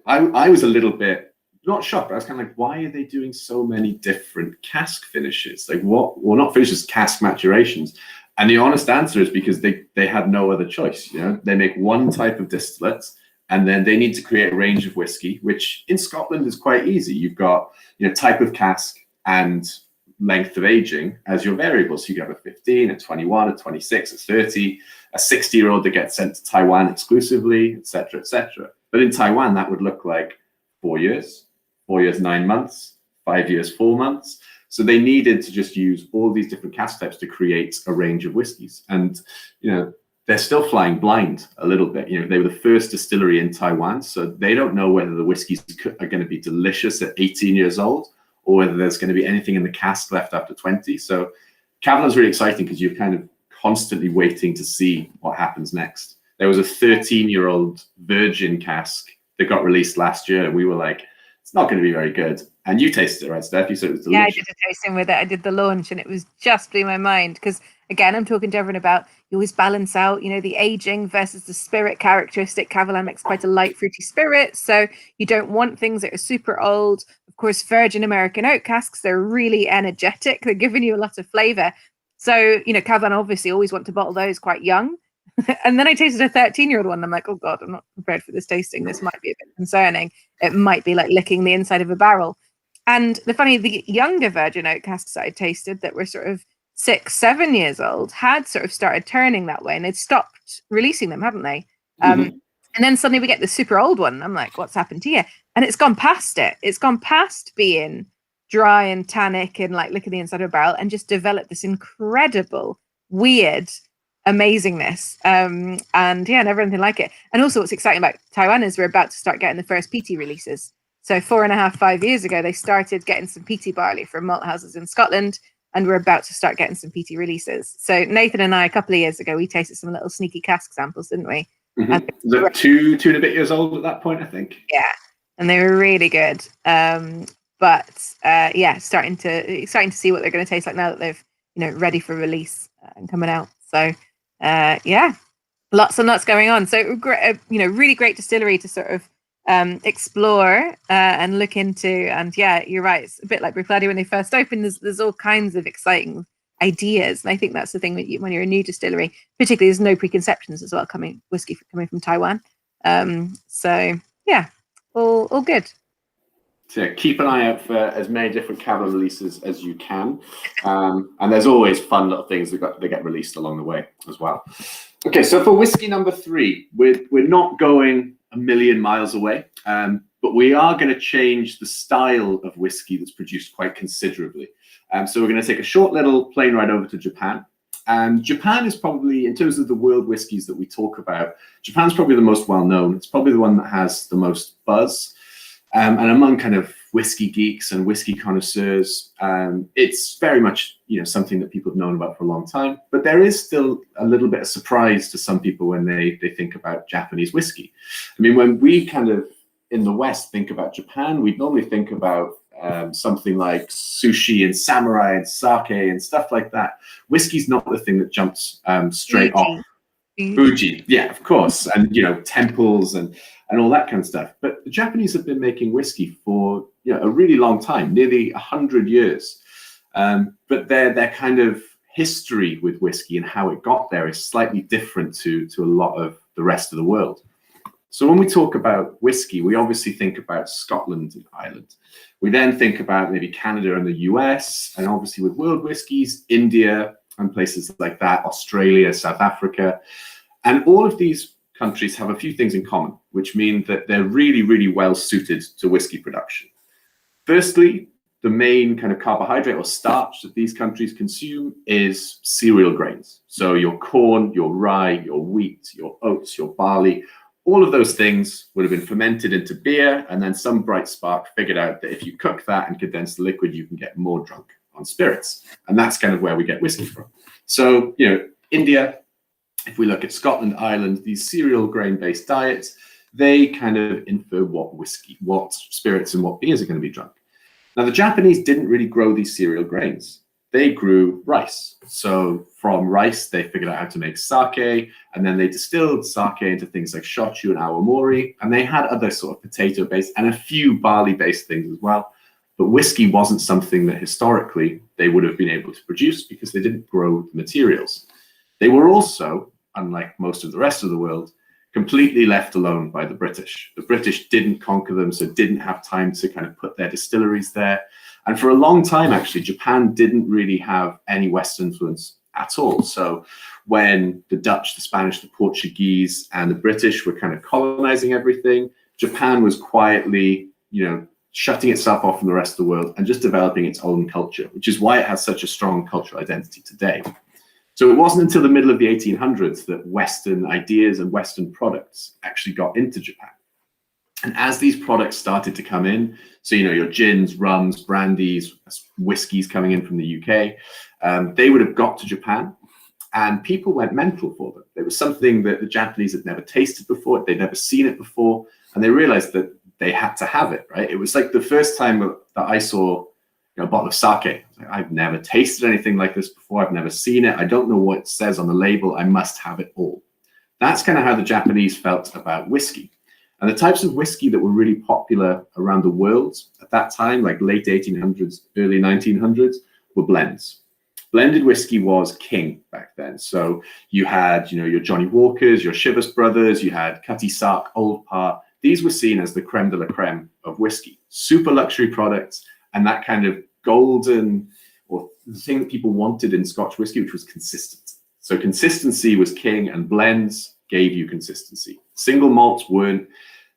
I was a little bit not shocked, but I was kind of like, why are they doing so many different cask finishes? Like what? Well, not finishes, cask maturations. And the honest answer is because they had no other choice. They make one type of distillate, and then they need to create a range of whiskey, which in Scotland is quite easy. You've got type of cask and length of aging as your variables. So you have a 15, a 21, a 26, a 30, a 60-year-old that gets sent to Taiwan exclusively, etc., etc. But in Taiwan, that would look like 4 years, 4 years, 9 months, 5 years, 4 months. So they needed to just use all these different cask types to create a range of whiskies. And, they're still flying blind a little bit. They were the first distillery in Taiwan, so they don't know whether the whiskeys are going to be delicious at 18 years old or whether there's going to be anything in the cask left after 20. So Kavalan's really exciting because you're kind of constantly waiting to see what happens next. There was a 13-year-old virgin cask that got released last year, and we were like, it's not going to be very good. And you tasted it, right, Steph? You said it was delicious. Yeah, I did a tasting with it. I did the launch, and it was just blew my mind because, again, I'm talking to everyone about you always balance out, the aging versus the spirit characteristic. Kavalan makes quite a light, fruity spirit, so you don't want things that are super old. Of course, virgin American oak casks, they're really energetic. They're giving you a lot of flavor. So, Kavalan obviously always want to bottle those quite young. And then I tasted a 13-year-old one. And I'm like, oh God, I'm not prepared for this tasting. This might be a bit concerning. It might be like licking the inside of a barrel. And the younger virgin oak casks that I tasted that were sort of 6, 7 years old had sort of started turning that way, and they'd stopped releasing them, haven't they? And then suddenly we get the super old one. I'm like, what's happened to you? And it's gone past it. It's gone past being dry and tannic and like licking the inside of a barrel and just developed this incredible, weird amazingness. And never anything like it. And also what's exciting about Taiwan is we're about to start getting the first PT releases. So 4.5, 5 years ago, they started getting some PT barley from malt houses in Scotland, and we're about to start getting some PT releases. So Nathan and I, a couple of years ago, we tasted some little sneaky cask samples, didn't we? Was it two and a bit years old at that point, I think? Yeah, and they were really good. Starting to see what they're going to taste like now that they've, ready for release and coming out. So, lots and lots going on. So, really great distillery to sort of explore and look into. And yeah, you're right. It's a bit like Bruichladdich when they first opened. There's all kinds of exciting ideas, and I think that's the thing when you're a new distillery. Particularly, there's no preconceptions as well. Whiskey coming from Taiwan. All good. So keep an eye out for as many different Kavalan releases as you can, and there's always fun little things that get released along the way as well. Okay, so for whiskey number 3, we're not going a million miles away, but we are going to change the style of whiskey that's produced quite considerably. So we're going to take a short little plane ride over to Japan. And Japan is probably, in terms of the world whiskies that we talk about, Japan's probably the most well-known. It's probably the one that has the most buzz. And among kind of whiskey geeks and whiskey connoisseurs, it's very much something that people have known about for a long time. But there is still a little bit of surprise to some people when they think about Japanese whiskey. I mean, when we kind of in the West think about Japan, we'd normally think about something like sushi and samurai and sake and stuff like that. Whiskey's not the thing that jumps straight off. Fuji, yeah, of course, and temples and all that kind of stuff. But the Japanese have been making whiskey for a really long time, nearly 100 years. But their kind of history with whiskey and how it got there is slightly different to a lot of the rest of the world. So when we talk about whiskey, we obviously think about Scotland and Ireland. We then think about maybe Canada and the US, and obviously with world whiskies, India and places like that, Australia, South Africa. And all of these countries have a few things in common, which mean that they're really, really well suited to whiskey production. Firstly, the main kind of carbohydrate or starch that these countries consume is cereal grains. So your corn, your rye, your wheat, your oats, your barley, all of those things would have been fermented into beer, and then some bright spark figured out that if you cook that and condense the liquid, you can get more drunk on spirits. And that's kind of where we get whiskey from. So, India, if we look at Scotland, Ireland, these cereal grain-based diets, they kind of infer what spirits and what beers are going to be drunk. Now, the Japanese didn't really grow these cereal grains. They grew rice. So from rice, they figured out how to make sake, and then they distilled sake into things like shochu and awamori, and they had other sort of potato-based and a few barley-based things as well. But whiskey wasn't something that historically they would have been able to produce because they didn't grow the materials. They were also, unlike most of the rest of the world, completely left alone by the British. The British didn't conquer them, so didn't have time to kind of put their distilleries there. And for a long time, actually, Japan didn't really have any Western influence at all. So when the Dutch, the Spanish, the Portuguese, and the British were kind of colonizing everything, Japan was quietly, shutting itself off from the rest of the world and just developing its own culture, which is why it has such a strong cultural identity today. So it wasn't until the middle of the 1800s that Western ideas and Western products actually got into Japan. And as these products started to come in, so, your gins, rums, brandies, whiskeys coming in from the UK, they would have got to Japan and people went mental for them. There was something that the Japanese had never tasted before, they'd never seen it before, and they realized that they had to have it, right? It was like the first time that I saw a bottle of sake. I've never tasted anything like this before. I've never seen it. I don't know what it says on the label. I must have it all. That's kind of how the Japanese felt about whiskey. And the types of whiskey that were really popular around the world at that time, like late 1800s, early 1900s, were blends. Blended whiskey was king back then. So you had, your Johnny Walkers, your Chivas Brothers, you had Cutty Sark, Old Parr. These were seen as the creme de la creme of whiskey. Super luxury products, and that kind of golden, or the thing that people wanted in Scotch whiskey, which was consistent. So consistency was king, and blends gave you consistency. Single malts weren't,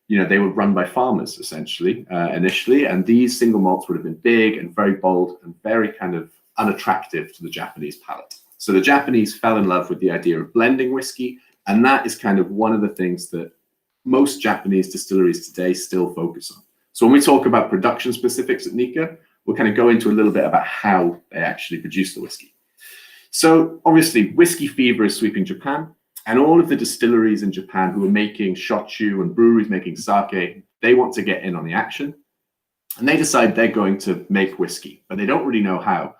they were run by farmers essentially initially, and these single malts would have been big and very bold and very kind of unattractive to the Japanese palate. So the Japanese fell in love with the idea of blending whiskey, and that is kind of one of the things that most Japanese distilleries today still focus on. So when we talk about production specifics at Nikka, we'll kind of go into a little bit about how they actually produce the whiskey. So obviously, whiskey fever is sweeping Japan, and all of the distilleries in Japan who are making shochu and breweries making sake, they want to get in on the action, and they decide they're going to make whiskey, but they don't really know how.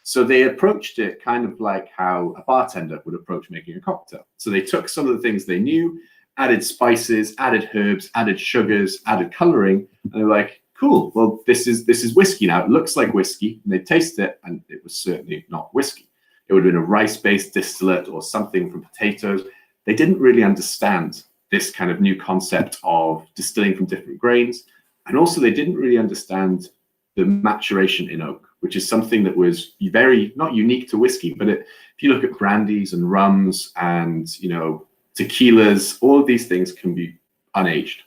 So they approached it kind of like how a bartender would approach making a cocktail. So they took some of the things they knew, added spices, added herbs, added sugars, added coloring, and they're like, cool, well, this is whiskey now. It looks like whiskey, and they taste it, and it was certainly not whiskey. It would have been a rice-based distillate or something from potatoes. They didn't really understand this kind of new concept of distilling from different grains, and also they didn't really understand the maturation in oak, which is something that was very, not unique to whiskey, but if you look at brandies and rums and, tequilas, all of these things can be unaged.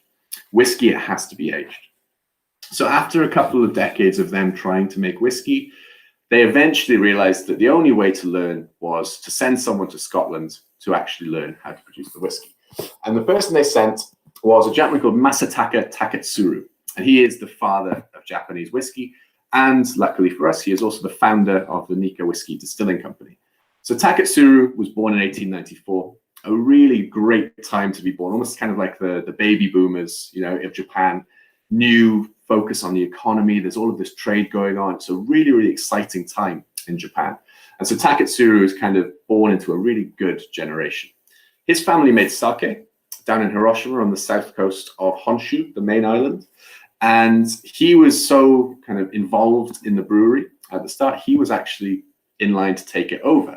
Whiskey, it has to be aged. So after a couple of decades of them trying to make whiskey, they eventually realized that the only way to learn was to send someone to Scotland to actually learn how to produce the whiskey. And the person they sent was a gentleman called Masataka Taketsuru. And he is the father of Japanese whiskey. And luckily for us, he is also the founder of the Nikka Whiskey Distilling Company. So Taketsuru was born in 1894. A really great time to be born, almost kind of like the baby boomers, of Japan. New focus on the economy. There's all of this trade going on. It's a really, really exciting time in Japan. And so Taketsuru is kind of born into a really good generation. His family made sake down in Hiroshima on the south coast of Honshu, the main island. And he was so kind of involved in the brewery at the start, he was actually in line to take it over.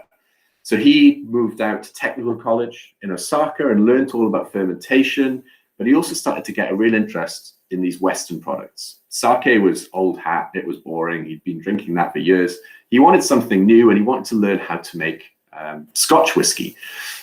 So he moved out to technical college in Osaka and learned all about fermentation, but he also started to get a real interest in these Western products. Sake was old hat, it was boring, he'd been drinking that for years. He wanted something new, and he wanted to learn how to make Scotch whiskey.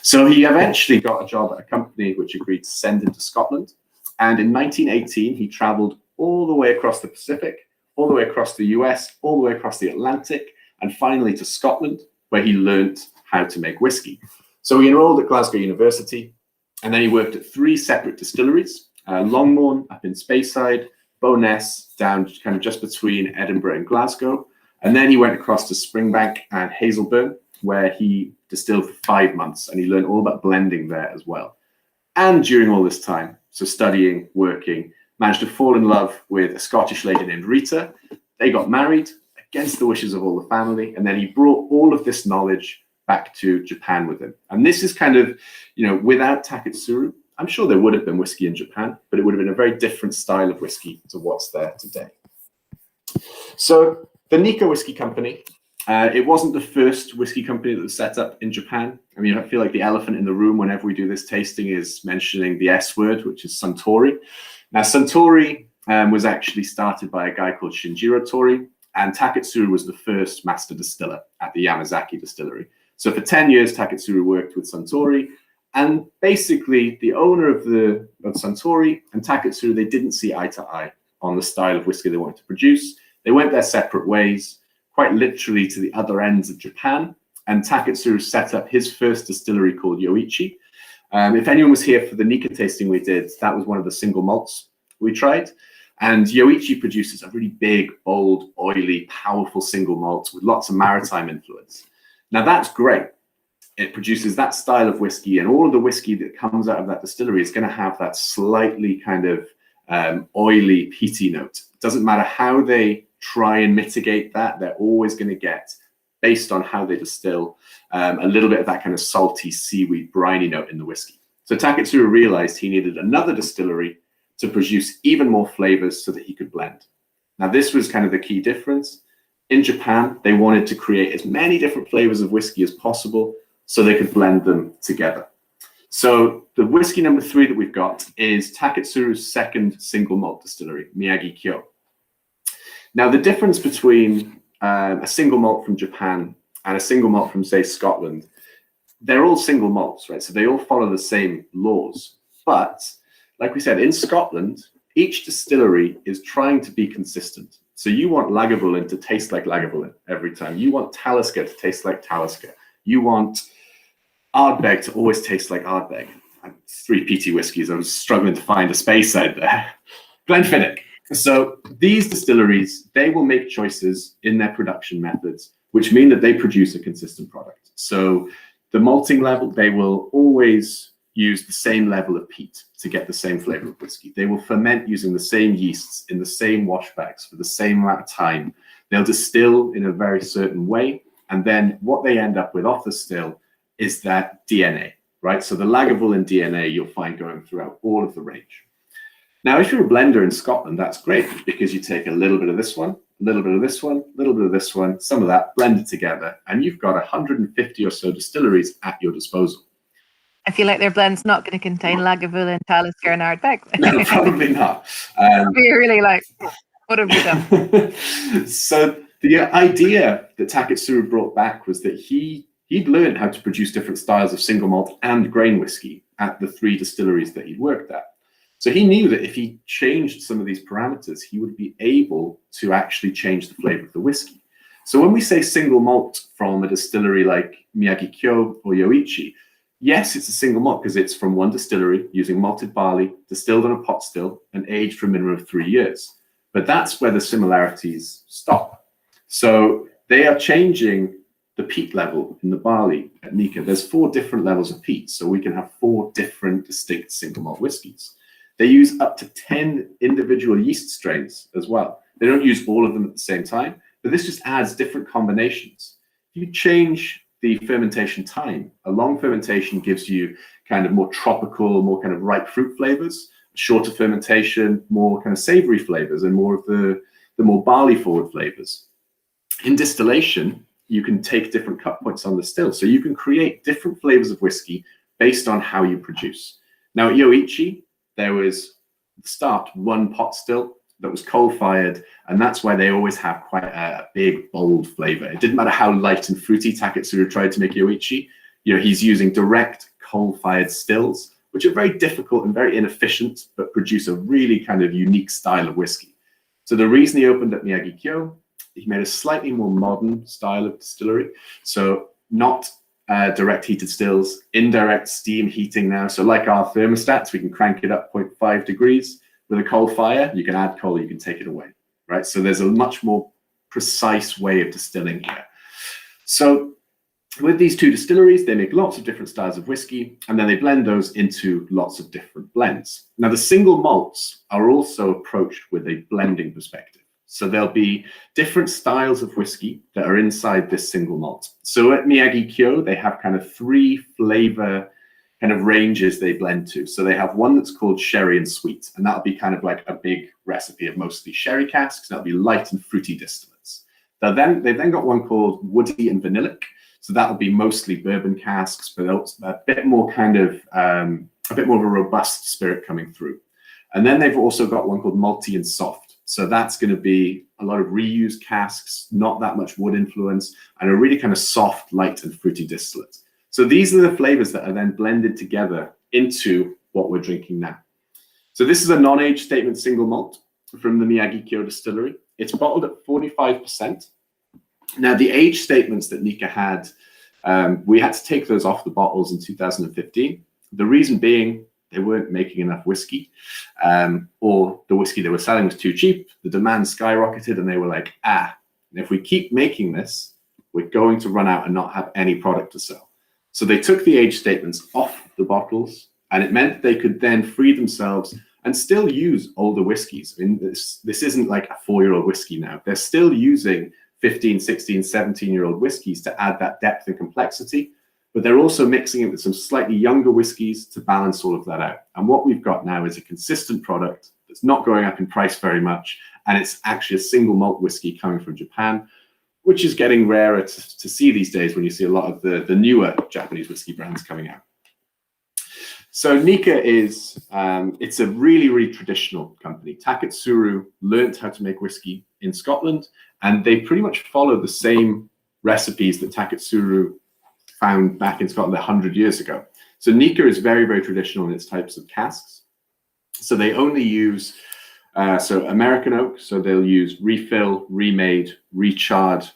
So he eventually got a job at a company which agreed to send him to Scotland. And in 1918, he traveled all the way across the Pacific, all the way across the US, all the way across the Atlantic, and finally to Scotland, where he learned how to make whiskey. So he enrolled at Glasgow University, And then he worked at 3 separate distilleries, Longmorn up in Speyside, Bowness down kind of just between Edinburgh and Glasgow. And then he went across to Springbank and Hazelburn, where he distilled for 5 months, and he learned all about blending there as well. And during all this time, so studying, working, managed to fall in love with a Scottish lady named Rita. They got married against the wishes of all the family, and then he brought all of this knowledge back to Japan with him. And this is kind of, you know, without Taketsuru, I'm sure there would have been whiskey in Japan, but it would have been a very different style of whiskey to what's there today. So the Nikka Whiskey Company, it wasn't the first whiskey company that was set up in Japan. I mean, I feel like the elephant in the room whenever we do this tasting is mentioning the S word, which is Suntory. Now, Suntory was actually started by a guy called Shinjiro Tori, and Taketsuru was the first master distiller at the Yamazaki distillery. So for 10 years, Taketsuru worked with Suntory, and basically the owner of Suntory and Taketsuru, they didn't see eye to eye on the style of whiskey they wanted to produce. They went their separate ways, quite literally to the other ends of Japan, and Taketsuru set up his first distillery called Yoichi. If anyone was here for the Nikka tasting we did, that was one of the single malts we tried. And Yoichi produces a really big, bold, oily, powerful single malt with lots of maritime influence. Now that's great. It produces that style of whiskey, and all of the whiskey that comes out of that distillery is going to have that slightly kind of oily, peaty note. It doesn't matter how they try and mitigate that, they're always going to get, based on how they distill, a little bit of that kind of salty, seaweed, briny note in the whiskey. So Taketsuru realized he needed another distillery to produce even more flavors so that he could blend. Now, this was kind of the key difference. In Japan, they wanted to create as many different flavors of whiskey as possible so they could blend them together. So the whiskey number 3 that we've got is Taketsuru's second single malt distillery, Miyagi Kyo. Now, the difference between a single malt from Japan and a single malt from, say, Scotland, they're all single malts, right? So they all follow the same laws. But like we said, in Scotland, each distillery is trying to be consistent. So you want Lagavulin to taste like Lagavulin every time. You want Talisker to taste like Talisker. You want Ardbeg to always taste like Ardbeg. 3 peaty whiskies. I was struggling to find a space out there. Glenfiddich. So these distilleries, they will make choices in their production methods, which mean that they produce a consistent product. So the malting level, they will always use the same level of peat to get the same flavor of whiskey. They will ferment using the same yeasts in the same wash bags for the same amount of time. They'll distill in a very certain way. And then what they end up with off the still is that DNA, right? So the Lagavulin DNA you'll find going throughout all of the range. Now, if you're a blender in Scotland, that's great because you take a little bit of this one, a little bit of this one, a little bit of this one, some of that, blend it together, and you've got 150 or so distilleries at your disposal. I feel like their blend's not going to contain Lagavulin, Talisker, and Ardbeg. No, probably not. You're really like, what have we done? So the idea that Taketsuru brought back was that he'd learned how to produce different styles of single malt and grain whiskey at the 3 distilleries that he'd worked at. So he knew that if he changed some of these parameters, he would be able to actually change the flavor of the whiskey. So when we say single malt from a distillery like Miyagi Kyo or Yoichi, yes, it's a single malt because it's from one distillery using malted barley, distilled on a pot still, and aged for a minimum of 3 years. But that's where the similarities stop. So they are changing the peat level in the barley at Nikka. There's 4 different levels of peat, so we can have 4 different distinct single malt whiskies. They use up to 10 individual yeast strains as well. They don't use all of them at the same time, but this just adds different combinations. If you change the fermentation time, a long fermentation gives you kind of more tropical, more kind of ripe fruit flavors. Shorter fermentation, more kind of savory flavors, and more of the more barley forward flavors. In distillation, you can take different cut points on the still. So you can create different flavors of whiskey based on how you produce. Now at Yoichi, there was at the start 1 pot still that was coal-fired, and that's why they always have quite a big, bold flavor. It didn't matter how light and fruity Taketsuru tried to make Yoichi. You know, he's using direct coal-fired stills, which are very difficult and very inefficient, but produce a really kind of unique style of whiskey. So the reason he opened up Miyagi Kyo, he made a slightly more modern style of distillery. So not direct heated stills, indirect steam heating now. So like our thermostats, we can crank it up 0.5 degrees. With a coal fire, you can add coal, you can take it away, right? So there's a much more precise way of distilling here. So with these two distilleries, they make lots of different styles of whiskey, and then they blend those into lots of different blends. Now, the single malts are also approached with a blending perspective. So there'll be different styles of whiskey that are inside this single malt. So at Miyagi-Kyo, they have kind of 3 flavor kind of ranges they blend to. So they have one that's called sherry and sweet, and that'll be kind of like a big recipe of mostly sherry casks. That'll be light and fruity distillates. They've then got one called woody and vanillic. So that'll be mostly bourbon casks, but a bit more kind of a bit more of a robust spirit coming through. And then they've also got one called malty and soft. So that's going to be a lot of reused casks, not that much wood influence, and a really kind of soft, light, and fruity distillate. So these are the flavors that are then blended together into what we're drinking now. So this is a non-age statement single malt from the Miyagi-Kyo distillery. It's bottled at 45%. Now, the age statements that Nika had, we had to take those off the bottles in 2015. The reason being, they weren't making enough whiskey, or the whiskey they were selling was too cheap. The demand skyrocketed, and they were like, if we keep making this, we're going to run out and not have any product to sell. So they took the age statements off the bottles, and it meant they could then free themselves and still use older whiskeys. I mean, this isn't like a 4-year-old whiskey now. They're still using 15, 16, 17-year-old whiskeys to add that depth and complexity, but they're also mixing it with some slightly younger whiskeys to balance all of that out. And what we've got now is a consistent product that's not going up in price very much, and it's actually a single malt whiskey coming from Japan, which is getting rarer to see these days when you see a lot of the newer Japanese whiskey brands coming out. So Nika is, it's a really, really traditional company. Taketsuru learned how to make whiskey in Scotland, and they pretty much follow the same recipes that Taketsuru found back in Scotland 100 years ago. So Nika is very, very traditional in its types of casks. So they only use American oak, so they'll use refill, remade, recharred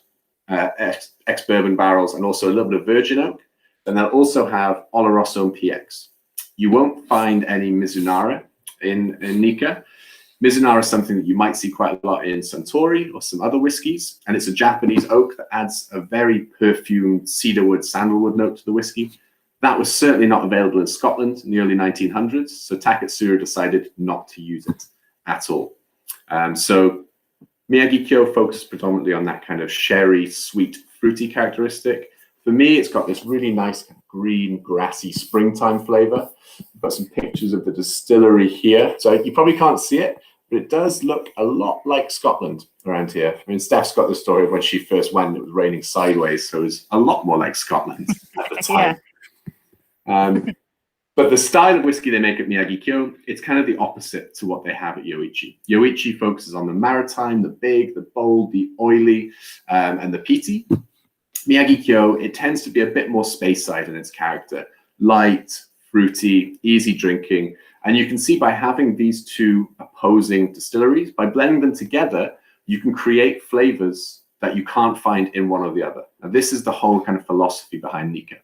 ex-bourbon barrels, and also a little bit of virgin oak. And they'll also have Oloroso and PX. You won't find any Mizunara in Nika. Mizunara is something that you might see quite a lot in Suntory or some other whiskies, and it's a Japanese oak that adds a very perfumed cedarwood, sandalwood note to the whiskey. That was certainly not available in Scotland in the early 1900s, so Taketsuru decided not to use it at all. So Miyagi-Kyo focuses predominantly on that kind of sherry, sweet, fruity characteristic. For me, it's got this really nice green, grassy springtime flavor. I've got some pictures of the distillery here. So you probably can't see it, but it does look a lot like Scotland around here. I mean, Steph's got the story of when she first went, it was raining sideways, so it was a lot more like Scotland at the time. Yeah. But the style of whiskey they make at Miyagi-Kyo, it's kind of the opposite to what they have at Yoichi. Yoichi focuses on the maritime, the big, the bold, the oily, and the peaty. Miyagi-Kyo, it tends to be a bit more space-side in its character. Light, fruity, easy drinking. And you can see by having these two opposing distilleries, by blending them together, you can create flavors that you can't find in one or the other. Now, this is the whole kind of philosophy behind Nika.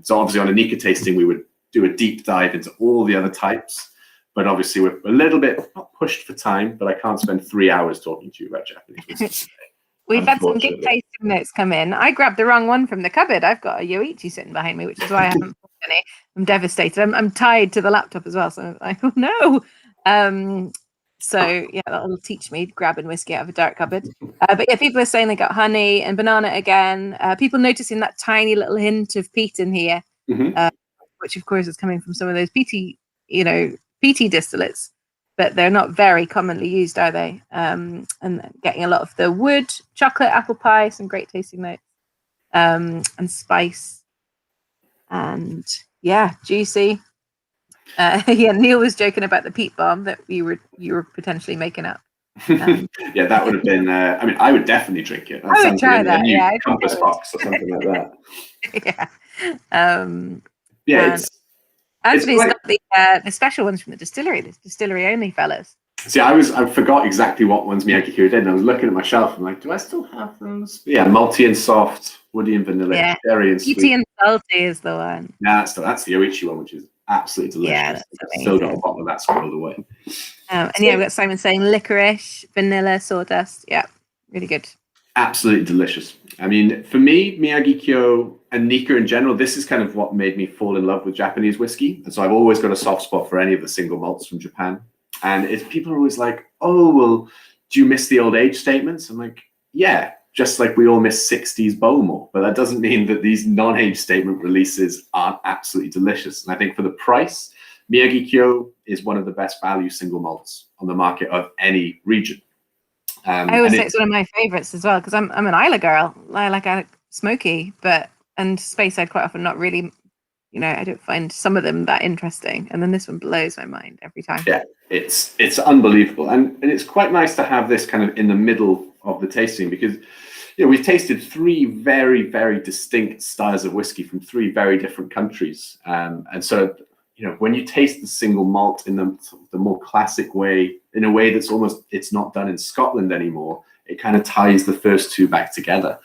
So obviously on a Nika tasting, we would do a deep dive into all the other types, but obviously we're a little bit not pushed for time, but I can't spend 3 hours talking to you about Japanese whiskey today. We've had some good tasting notes come in. I grabbed the wrong one from the cupboard. I've got a Yoichi sitting behind me, which is why I haven't bought any. I'm devastated. I'm tied to the laptop as well, so I'm like, oh no. So yeah, that'll teach me grabbing whiskey out of a dark cupboard. But yeah, people are saying they got honey and banana again. People noticing that tiny little hint of peat in here, which of course is coming from some of those peaty distillates. But they're not very commonly used, are they? And getting a lot of the wood, chocolate, apple pie, some great tasting notes, and spice, and yeah, juicy. Yeah, Neil was joking about the peat bomb that you were potentially making up. Yeah, that would have been. I mean, I would definitely drink it. That I would try that. Yeah, compass box or something like that. Yeah. Anthony's got the special ones from the distillery only fellas. See, I forgot exactly what ones Miyagi Kyo did, and I was looking at my shelf. I'm like, do I still have those? Yeah, malty and soft, woody and vanilla, Yeah. cherry and sweet. Peaty and salty is the one. Yeah, that's the Oichi one, which is absolutely delicious. Yeah, that's Still got a amazing. bottle of that squirreled away. And yeah, we've got Simon saying licorice, vanilla, sawdust. Yeah, really good. Absolutely delicious. I mean, for me, Miyagi Kyo and Nika in general, this is kind of what made me fall in love with Japanese whiskey. And so I've always got a soft spot for any of the single malts from Japan. And people are always like, oh, well, do you miss the old age statements? I'm like, yeah, just like we all miss 60s Bowmore. But that doesn't mean that these non-age statement releases aren't absolutely delicious. And I think for the price, Miyagi Kyo is one of the best value single malts on the market of any region. I always say it's one of my favorites as well, because I'm an Isla girl. I like smoky, and Speyside quite often not really, I don't find some of them that interesting. And then this one blows my mind every time. Yeah, it's unbelievable. And it's quite nice to have this kind of in the middle of the tasting, because we've tasted 3 very, very distinct styles of whiskey from 3 very different countries. And so when you taste the single malt in the more classic way, in a way that's almost, it's not done in Scotland anymore, it kind of ties the first 2 back together.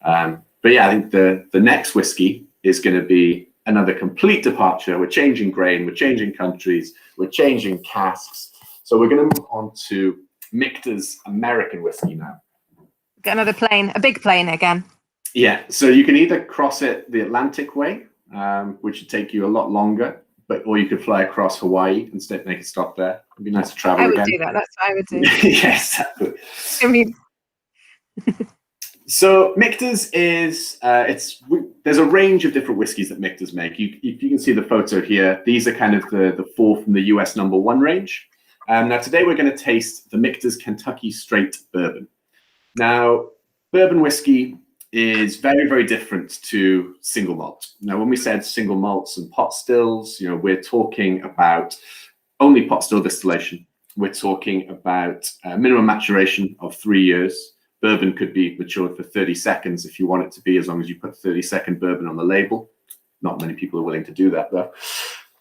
But yeah, I think the next whiskey is going to be another complete departure. We're changing grain, we're changing countries, we're changing casks. So we're going to move on to Michter's American whiskey now. Get another plane, a big plane again. Yeah, so you can either cross it the Atlantic way, which would take you a lot longer, or you could fly across Hawaii and make a stop there. It'd be nice to travel again. I would do that. That's what I would do. Yes, exactly. I mean, so Michter's is there's a range of different whiskies that Michter's make. You can see the photo here. These are kind of the 4 from the US #1 range. Now today we're going to taste the Michter's Kentucky Straight Bourbon. Now, bourbon whiskey is very, very different to single malt. Now, when we said single malts and pot stills, we're talking about only pot still distillation. We're talking about minimum maturation of 3 years. Bourbon could be matured for 30 seconds if you want it to be, as long as you put 30-second bourbon on the label. Not many people are willing to do that, though.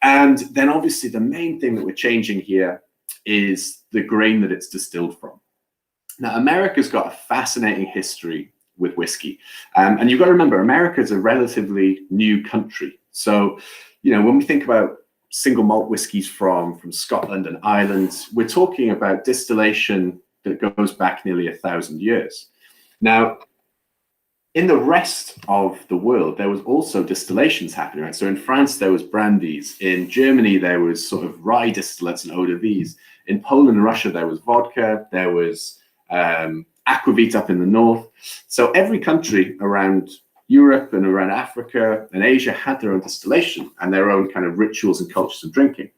And then obviously the main thing that we're changing here is the grain that it's distilled from. Now, America's got a fascinating history with whiskey. And you've got to remember, America is a relatively new country. So, when we think about single malt whiskies from Scotland and Ireland, we're talking about distillation that goes back nearly 1,000 years. Now, in the rest of the world, there was also distillations happening, right? So in France, there was brandies. In Germany, there was sort of rye distillates and eau de vies. In Poland and Russia, there was vodka. There was aquavit up in the north. So every country around Europe and around Africa and Asia had their own distillation and their own kind of rituals and cultures of drinking.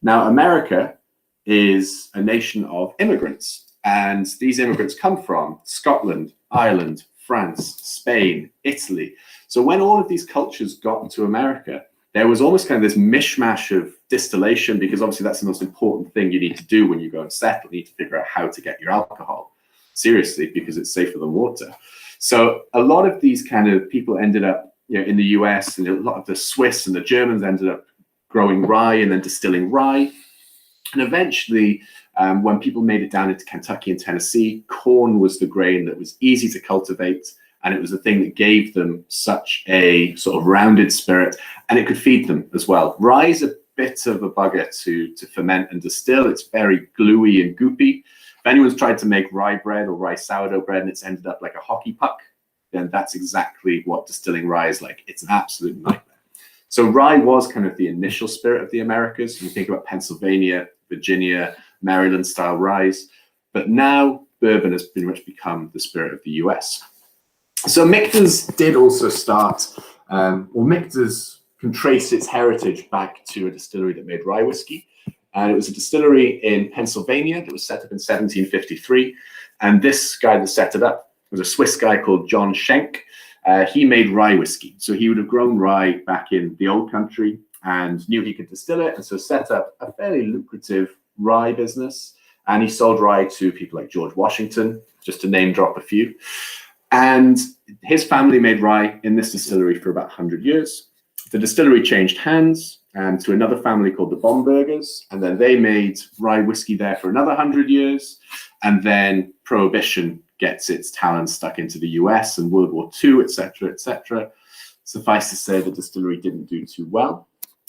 Now, America is a nation of immigrants, and these immigrants come from Scotland, Ireland, France, Spain, Italy. So when all of these cultures got to America, there was almost kind of this mishmash of distillation, because obviously that's the most important thing you need to do when you go and settle. You need to figure out how to get your alcohol seriously, because it's safer than water. So a lot of these kind of people ended up, in the US, and a lot of the Swiss and the Germans ended up growing rye and then distilling rye. And eventually, when people made it down into Kentucky and Tennessee, corn was the grain that was easy to cultivate, and it was the thing that gave them such a sort of rounded spirit, and it could feed them as well. Rye is a bit of a bugger to ferment and distill. It's very gluey and goopy. If anyone's tried to make rye bread or rye sourdough bread and it's ended up like a hockey puck, then that's exactly what distilling rye is like. It's an absolute nightmare. So rye was kind of the initial spirit of the Americas. You think about Pennsylvania, Virginia, Maryland style rye, but now bourbon has pretty much become the spirit of the US. So Michter's did also start, Michter's can trace its heritage back to a distillery that made rye whiskey. And it was a distillery in Pennsylvania that was set up in 1753. And this guy that set it up was a Swiss guy called John Schenk. He made rye whiskey. So he would have grown rye back in the old country and knew he could distill it. And so set up a fairly lucrative rye business. And he sold rye to people like George Washington, just to name drop a few. And his family made rye in this distillery for about 100 years. The distillery changed hands to another family called the Bombergers, and then they made rye whiskey there for another 100 years. And then Prohibition gets its talons stuck into the US and World War II, etc., etc. Suffice to say, the distillery didn't do too well.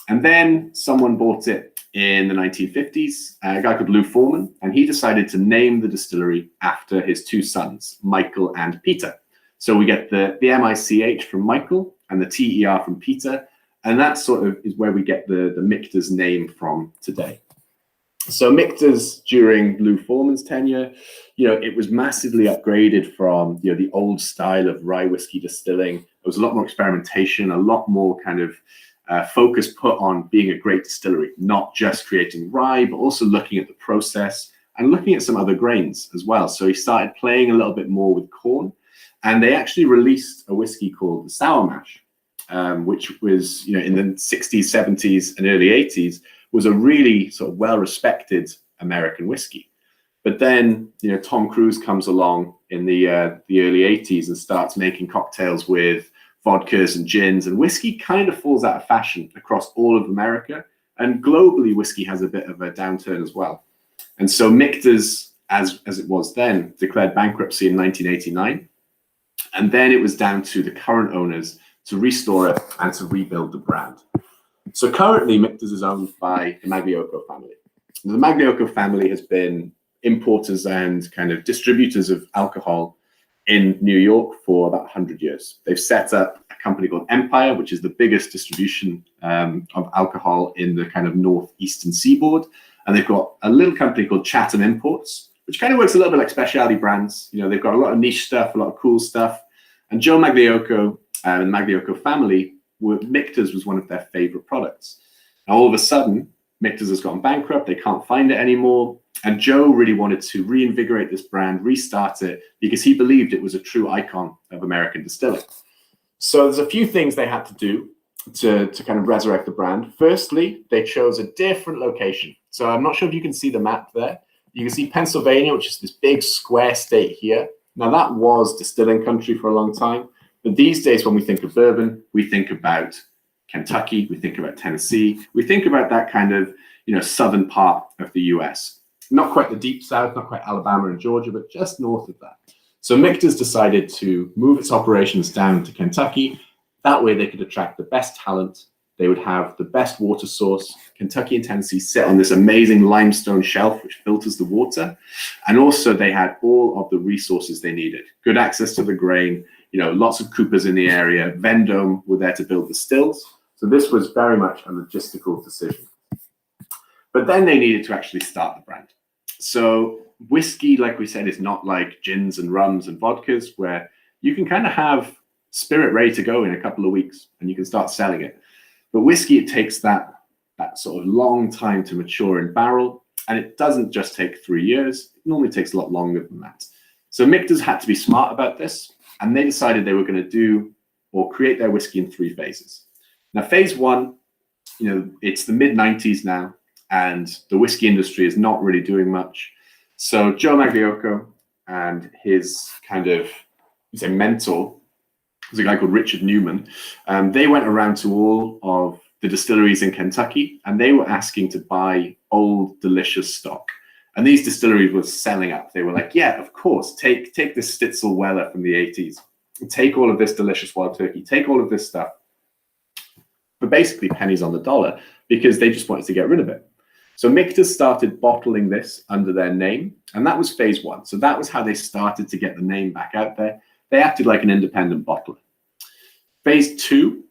And then someone bought it in the 1950s, a guy called Lou Foreman, and he decided to name the distillery after his two sons, Michael and Peter. So we get the MICH from Michael and the TER from Peter, and that sort of is where we get the Michter's name from today. So Michter's, during Lou Foreman's tenure, it was massively upgraded from the old style of rye whiskey distilling. There was a lot more experimentation, a lot more kind of focus put on being a great distillery, not just creating rye, but also looking at the process and looking at some other grains as well. So he started playing a little bit more with corn, and they actually released a whiskey called the Sour Mash, which was, in the 60s, 70s, and early 80s, was a really sort of well-respected American whiskey. But then, Tom Cruise comes along in the early 80s and starts making cocktails with vodkas and gins, and whiskey kind of falls out of fashion across all of America, and globally whiskey has a bit of a downturn as well. And so Michter's, as it was then, declared bankruptcy in 1989, and then it was down to the current owners to restore it and to rebuild the brand. So currently Michter's is owned by the Magliocco family. The Magliocco family has been importers and kind of distributors of alcohol in New York for about 100 years. They've set up a company called Empire, which is the biggest distribution of alcohol in the kind of northeastern seaboard. And they've got a little company called Chatham Imports, which kind of works a little bit like specialty brands. They've got a lot of niche stuff, a lot of cool stuff. And Joe Magliocco and the Magliocco family, Michter's was one of their favorite products. Now, all of a sudden, Michter's has gone bankrupt. They can't find it anymore. And Joe really wanted to reinvigorate this brand, restart it, because he believed it was a true icon of American distilling. So there's a few things they had to do to kind of resurrect the brand. Firstly, they chose a different location. So I'm not sure if you can see the map there. You can see Pennsylvania, which is this big square state here. Now, that was distilling country for a long time. But these days, when we think of bourbon, we think about Kentucky, we think about Tennessee, we think about that kind of, southern part of the US. Not quite the deep south, not quite Alabama and Georgia, but just north of that. So Michter's decided to move its operations down to Kentucky. That way they could attract the best talent. They would have the best water source. Kentucky and Tennessee sit on this amazing limestone shelf, which filters the water. And also they had all of the resources they needed. Good access to the grain, lots of coopers in the area. Vendome were there to build the stills. So this was very much a logistical decision. But then they needed to actually start the brand. So whiskey, like we said, is not like gins and rums and vodkas, where you can kind of have spirit ready to go in a couple of weeks and you can start selling it. But whiskey, it takes that sort of long time to mature in barrel, and it doesn't just take 3 years. It normally takes a lot longer than that. So Michter's had to be smart about this, and they decided they were going to do or create their whiskey in 3 phases. Now, phase 1, it's the mid-90s now, and the whiskey industry is not really doing much. So Joe Magliocco and his kind of mentor, there's a guy called Richard Newman. They went around to all of the distilleries in Kentucky, and they were asking to buy old, delicious stock. And these distilleries were selling up. They were like, yeah, of course, take this Stitzel Weller from the 80s. Take all of this delicious wild turkey. Take all of this stuff. For basically pennies on the dollar, because they just wanted to get rid of it. So Michter's started bottling this under their name, and that was phase 1. So that was how they started to get the name back out there. They acted like an independent bottler. Phase 2,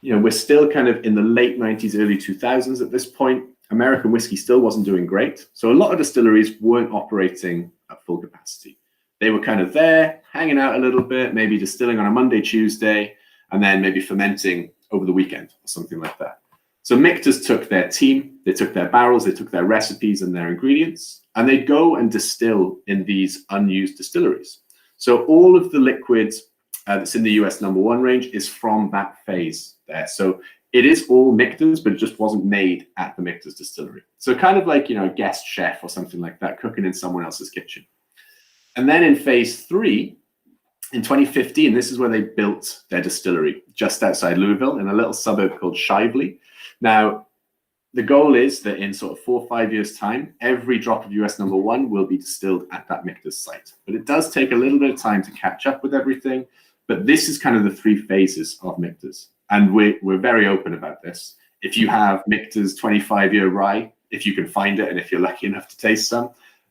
we're still kind of in the late 90s, early 2000s at this point. American whiskey still wasn't doing great. So a lot of distilleries weren't operating at full capacity. They were kind of there, hanging out a little bit, maybe distilling on a Monday, Tuesday, and then maybe fermenting over the weekend or something like that. So Michter's took their team, they took their barrels, they took their recipes and their ingredients, and they'd go and distill in these unused distilleries. So all of the liquids that's in the US #1 range is from that phase there. So it is all Michter's, but it just wasn't made at the Michter's distillery. So kind of like, a guest chef or something like that, cooking in someone else's kitchen. And then in phase 3, In 2015, this is where they built their distillery just outside Louisville in a little suburb called Shively. Now, the goal is that in sort of 4 or 5 years' time, every drop of US number one will be distilled at that Michter's site. But it does take a little bit of time to catch up with everything. But this is kind of the 3 phases of Michter's. And we're very open about this. If you have Michter's 25-year rye, if you can find it, and if you're lucky enough to taste some,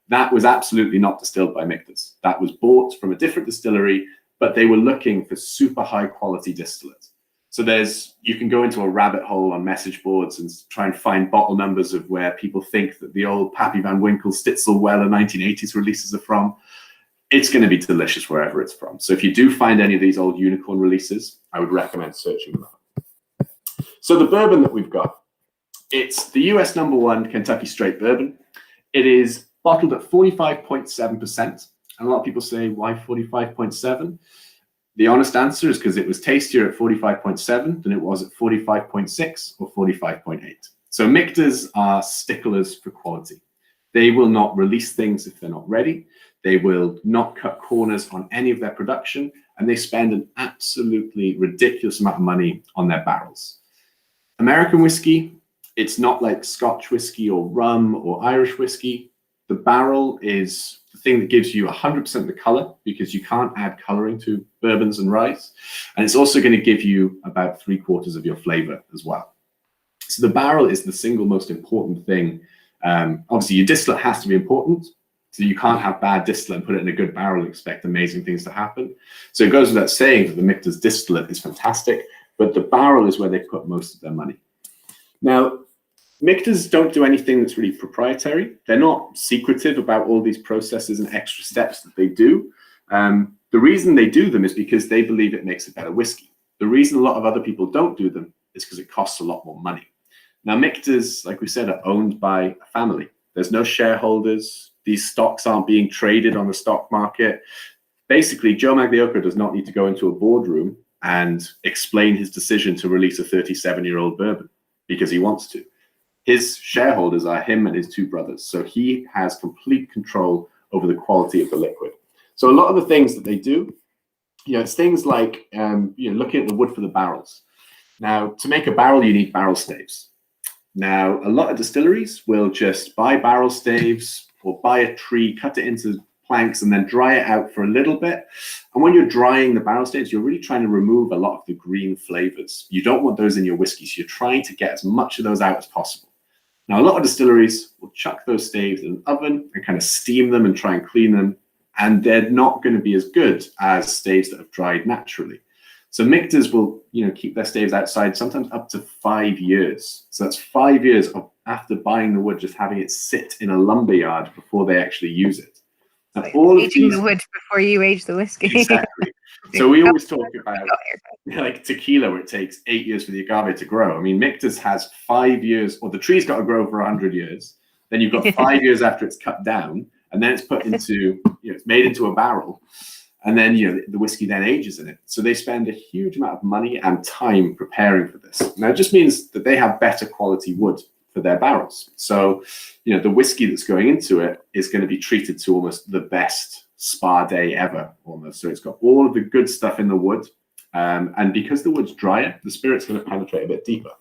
that was absolutely not distilled by Michter's. That was bought from a different distillery, but they were looking for super high quality distillate. So you can go into a rabbit hole on message boards and try and find bottle numbers of where people think that the old Pappy Van Winkle Stitzel Weller 1980s releases are from. It's going to be delicious wherever it's from. So if you do find any of these old unicorn releases, I would recommend searching them up. So the bourbon that we've got, it's the US number one Kentucky straight bourbon. It is bottled at 45.7%. And a lot of people say, why 45.7? The honest answer is because it was tastier at 45.7 than it was at 45.6 or 45.8. So Michter's are sticklers for quality. They will not release things if they're not ready. They will not cut corners on any of their production, and they spend an absolutely ridiculous amount of money on their barrels. American whiskey, it's not like Scotch whiskey or rum or Irish whiskey. The barrel is the thing that gives you 100% of the color, because you can't add coloring to bourbons and rye. And it's also going to give you about 3/4 of your flavor as well. So the barrel is the single most important thing. Obviously, your distillate has to be important. So you can't have bad distillate and put it in a good barrel and expect amazing things to happen. So it goes without saying that the Michter's distillate is fantastic, but the barrel is where they put most of their money. Now, Michter's don't do anything that's really proprietary. They're not secretive about all these processes and extra steps that they do. The reason they do them is because they believe it makes a better whiskey. The reason a lot of other people don't do them is because it costs a lot more money. Now, Michter's, like we said, are owned by a family. There's no shareholders. These stocks aren't being traded on the stock market. Basically, Joe Magliocco does not need to go into a boardroom and explain his decision to release a 37-year-old bourbon because he wants to. His shareholders are him and his 2 brothers. So he has complete control over the quality of the liquid. So a lot of the things that they do, it's things like, looking at the wood for the barrels. Now, to make a barrel, you need barrel staves. Now, a lot of distilleries will just buy barrel staves or buy a tree, cut it into planks, and then dry it out for a little bit. And when you're drying the barrel staves, you're really trying to remove a lot of the green flavors. You don't want those in your whiskey, so you're trying to get as much of those out as possible. Now, a lot of distilleries will chuck those staves in an oven and kind of steam them and try and clean them, and they're not going to be as good as staves that have dried naturally. So Michter's will, keep their staves outside sometimes up to 5 years. So that's 5 years after buying the wood, just having it sit in a lumber yard before they actually use it. Now, Like all aging of these, the wood before you age the whiskey. exactly. So we always talk about like tequila, where it takes 8 years for the agave to grow. I mean, Michter's has 5 years, or the tree's got to grow for 100 years. Then you've got 5 years after it's cut down, and then it's put into, it's made into a barrel. And then, the whiskey then ages in it. So they spend a huge amount of money and time preparing for this. Now, it just means that they have better quality wood for their barrels. So, the whiskey that's going into it is going to be treated to almost the best spa day ever, almost. So it's got all of the good stuff in the wood. And because the wood's drier, the spirit's going to penetrate a bit deeper.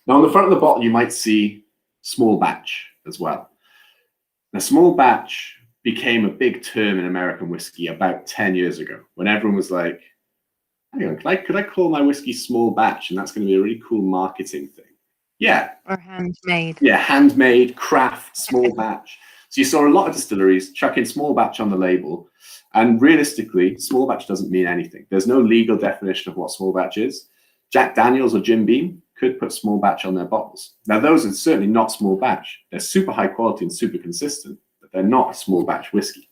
Now, on the front of the bottle, you might see small batch as well. Now, small batch became a big term in American whiskey about 10 years ago, when everyone was like, hang on, could I call my whiskey small batch? And that's going to be a really cool marketing thing. Yeah. Or handmade. Yeah, handmade, craft, small batch. So you saw a lot of distilleries chucking small batch on the label. And realistically, small batch doesn't mean anything. There's no legal definition of what small batch is. Jack Daniels or Jim Beam could put small batch on their bottles. Now, those are certainly not small batch. They're super high quality and super consistent, but they're not a small batch whiskey.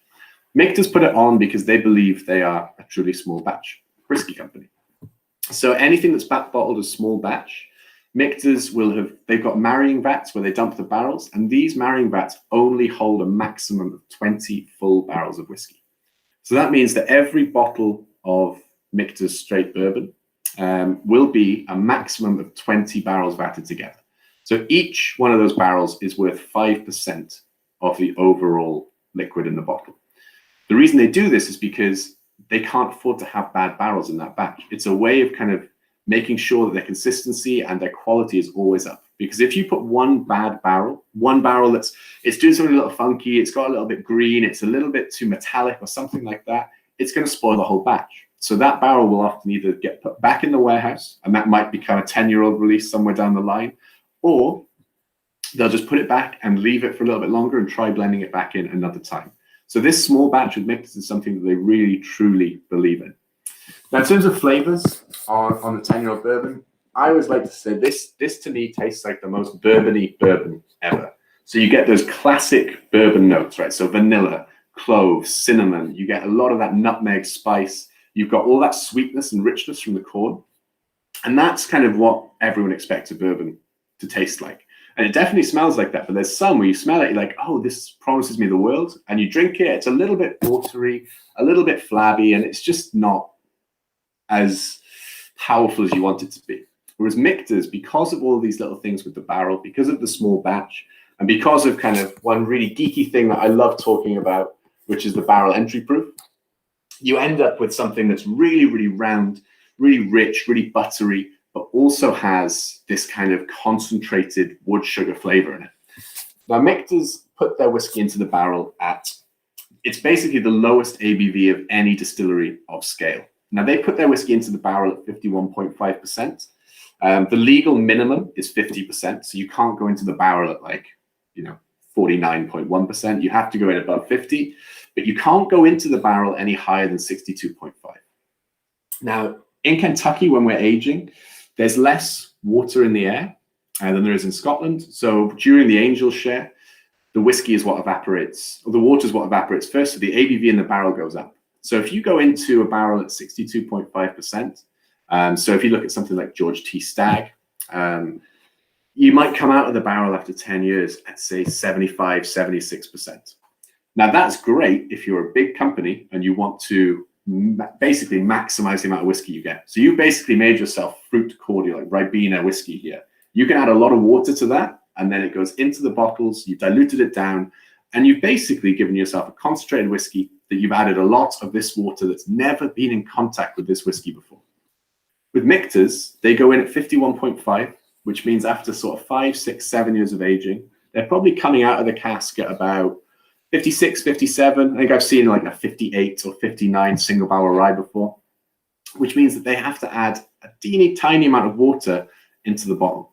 Michter's put it on because they believe they are a truly small batch whiskey company. So anything that's bottled as small batch, Michter's they've got marrying vats where they dump the barrels, and these marrying vats only hold a maximum of 20 full barrels of whiskey. So that means that every bottle of Michter's straight bourbon will be a maximum of 20 barrels vatted together. So each one of those barrels is worth 5% of the overall liquid in the bottle. The reason they do this is because they can't afford to have bad barrels in that batch. It's a way of kind of making sure that their consistency and their quality is always up. Because if you put one bad barrel, it's doing something a little funky, it's got a little bit green, it's a little bit too metallic or something like that, it's going to spoil the whole batch. So that barrel will often either get put back in the warehouse, and that might become a 10-year-old release somewhere down the line, or they'll just put it back and leave it for a little bit longer and try blending it back in another time. So this small batch with Michter's is something that they really, truly believe in. Now, in terms of flavors on the 10-year-old bourbon, I always like to say this to me tastes like the most bourbon-y bourbon ever. So you get those classic bourbon notes, right? So vanilla, cloves, cinnamon. You get a lot of that nutmeg spice. You've got all that sweetness and richness from the corn. And that's kind of what everyone expects a bourbon to taste like. And it definitely smells like that. But there's some where you smell it, you're like, oh, this promises me the world. And you drink it, it's a little bit watery, a little bit flabby, and it's just not as powerful as you want it to be. Whereas Michter's, because of all these little things with the barrel, because of the small batch, and because of kind of one really geeky thing that I love talking about, which is the barrel entry proof, you end up with something that's really, really round, really rich, really buttery, but also has this kind of concentrated wood sugar flavor in it. Now, Michter's put their whiskey into the barrel it's basically the lowest ABV of any distillery of scale. Now, they put their whiskey into the barrel at 51.5%. The legal minimum is 50%, so you can't go into the barrel at 49.1%. You have to go in above 50, but you can't go into the barrel any higher than 62.5. Now, in Kentucky, when we're aging, there's less water in the air than there is in Scotland. So during the angel share, the whiskey is what evaporates, or the water is what evaporates first, so the ABV in the barrel goes up. So if you go into a barrel at 62.5%, so if you look at something like George T. Stagg, you might come out of the barrel after 10 years at, say, 75, 76%. Now, that's great if you're a big company and you want to basically maximize the amount of whiskey you get. So you basically made yourself fruit cordial, like Ribena whiskey here. You can add a lot of water to that, and then it goes into the bottles, you've diluted it down, and you've basically given yourself a concentrated whiskey that you've added a lot of this water that's never been in contact with this whiskey before. With Michter's, they go in at 51.5, which means after sort of 5, 6, 7 years of aging, they're probably coming out of the cask at about 56, 57. I think I've seen like a 58 or 59 single barrel rye before, which means that they have to add a teeny tiny amount of water into the bottle.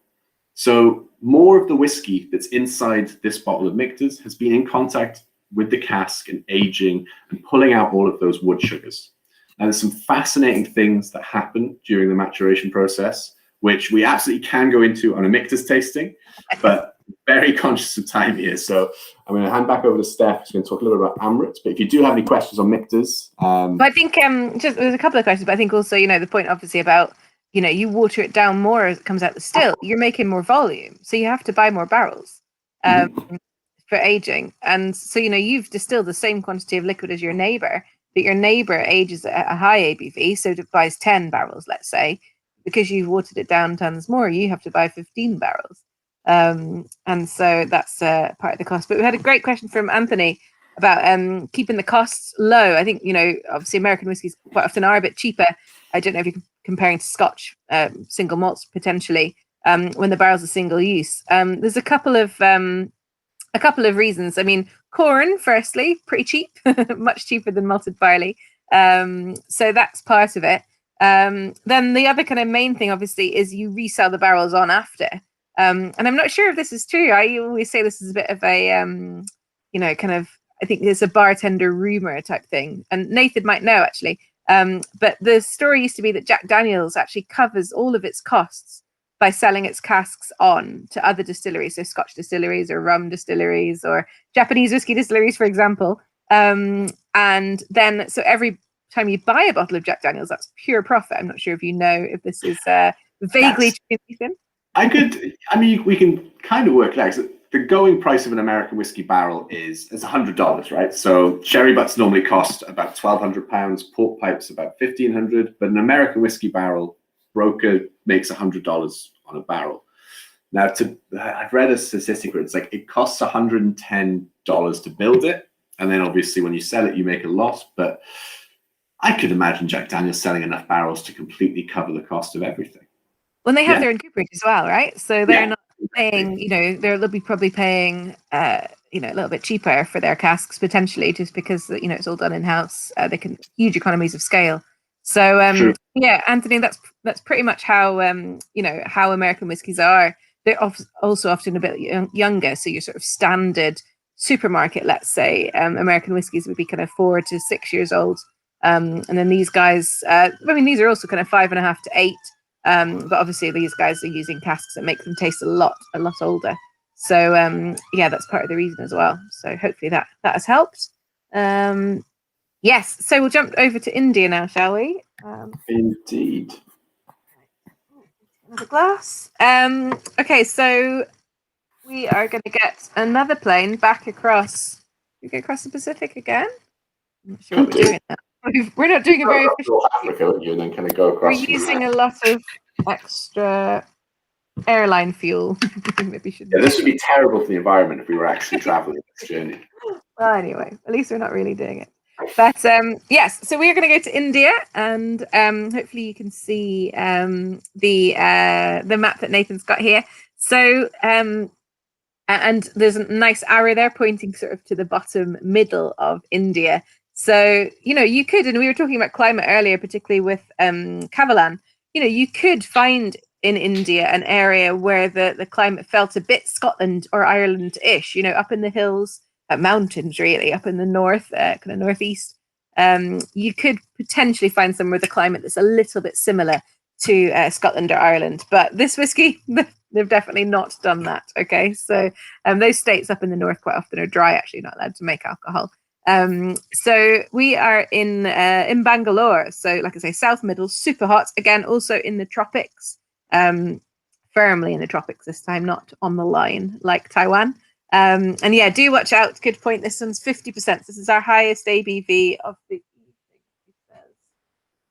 So more of the whiskey that's inside this bottle of Michter's has been in contact with the cask and aging and pulling out all of those wood sugars. Now, there's some fascinating things that happen during the maturation process, which we absolutely can go into on a Michter's tasting, but very conscious of time here. So I'm going to hand back over to Steph, who's going to talk a little bit about Amrit. But if you do have any questions on Michter's... But I think just there's a couple of questions, but I think also, the point obviously about, you water it down more as it comes out the still, you're making more volume. So you have to buy more barrels for aging. And so, you've distilled the same quantity of liquid as your neighbor, but your neighbor ages at a high ABV, so it buys 10 barrels, let's say. Because you've watered it down tons more, you have to buy 15 barrels. And so that's part of the cost. But we had a great question from Anthony about keeping the costs low. I think, obviously American whiskies quite often are a bit cheaper. I don't know if you're comparing to Scotch single malts potentially when the barrels are single use. There's a couple of reasons. I mean, corn, firstly, pretty cheap, much cheaper than malted barley. So that's part of it. Then the other kind of main thing, obviously, is you resell the barrels on after. And I'm not sure if this is true. I always say this is a bit of a, I think it's a bartender rumor type thing. And Nathan might know, actually. But the story used to be that Jack Daniel's actually covers all of its costs by selling its casks on to other distilleries, so Scotch distilleries or rum distilleries or Japanese whiskey distilleries, for example. And then, so every time you buy a bottle of Jack Daniel's, that's pure profit. I'm not sure if you know if this is vaguely true, Nathan. We can kind of work it out. So the going price of an American whiskey barrel is $100, right? So sherry butts normally cost about £1,200, port pipes about $1,500, but an American whiskey barrel broker makes $100 on a barrel. Now, I've read a statistic where it's like it costs $110 to build it, and then obviously when you sell it, you make a loss. But I could imagine Jack Daniel's selling enough barrels to completely cover the cost of everything. When they have their own cooperage as well, right? So they're not paying, they'll be probably paying, a little bit cheaper for their casks potentially, just because it's all done in house. They can huge economies of scale. So Anthony, that's pretty much how how American whiskies are. They're also often a bit younger, so your sort of standard supermarket, let's say, American whiskies would be kind of 4 to 6 years old, and then these guys, these are also kind of 5.5 to 8. But obviously these guys are using casks that make them taste a lot older. So that's part of the reason as well. So hopefully that has helped. Yes, so we'll jump over to India now, shall we? Indeed. Another glass. Okay, so we are going to get another plane back across. We go across the Pacific again. I'm not sure what we're doing now. We're not doing a very efficient. Africa, wouldn't you? And then kind of go across. We're using a lot of extra airline fuel. Maybe should. Yeah, this would be terrible for the environment if we were actually traveling this journey. Well, anyway, at least we're not really doing it. But yes, so we're going to go to India, and hopefully you can see the map that Nathan's got here. So and there's a nice arrow there pointing sort of to the bottom middle of India. So, you could, and we were talking about climate earlier, particularly with Kavalan, you could find in India an area where the climate felt a bit Scotland or Ireland-ish, up in the hills, mountains really, up in the north, kind of northeast. You could potentially find somewhere with a climate that's a little bit similar to Scotland or Ireland. But this whiskey, they've definitely not done that, okay? So those states up in the north quite often are dry, actually, not allowed to make alcohol. So we are in Bangalore. So like I say, south middle, super hot. Again, also in the tropics, firmly in the tropics this time, not on the line like Taiwan. And yeah, do watch out. Good point. This one's 50%. This is our highest ABV of the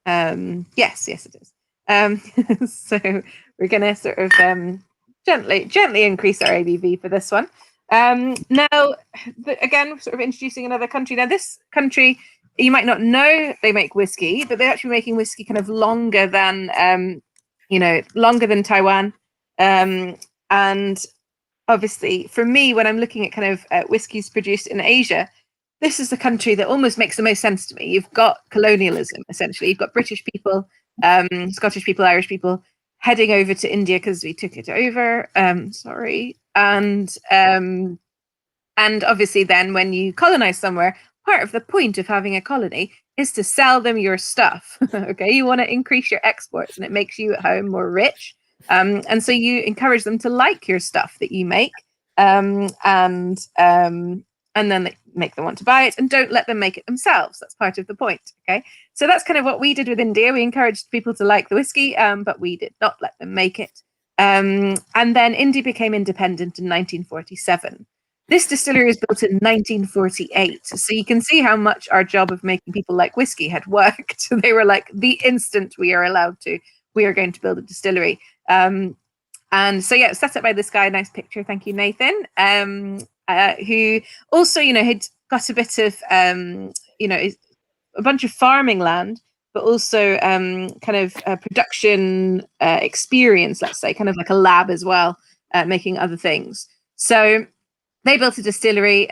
evening. Yes, it is. So we're going to sort of gently increase our ABV for this one. Now, again, sort of introducing another country. Now, this country, you might not know they make whiskey, but they're actually making whiskey kind of longer than Taiwan. And obviously, for me, when I'm looking at kind of whiskies produced in Asia, this is the country that almost makes the most sense to me. You've got colonialism, essentially. You've got British people, Scottish people, Irish people heading over to India because we took it over. And obviously then when you colonize somewhere, part of the point of having a colony is to sell them your stuff. Okay, you want to increase your exports, and it makes you at home more rich. And so you encourage them to like your stuff that you make, and then make them want to buy it, and don't let them make it themselves. That's part of the point. Okay, so that's kind of what we did with India. We encouraged people to like the whiskey, but we did not let them make it. And then India became independent in 1947. This distillery was built in 1948. So you can see how much our job of making people like whiskey had worked. They were like, the instant we are allowed to, we are going to build a distillery. And so, yeah, set up by this guy. Nice picture. Thank you, Nathan. Who also, had got a bit of, a bunch of farming land, but also kind of production experience, let's say, kind of like a lab as well, making other things. So they built a distillery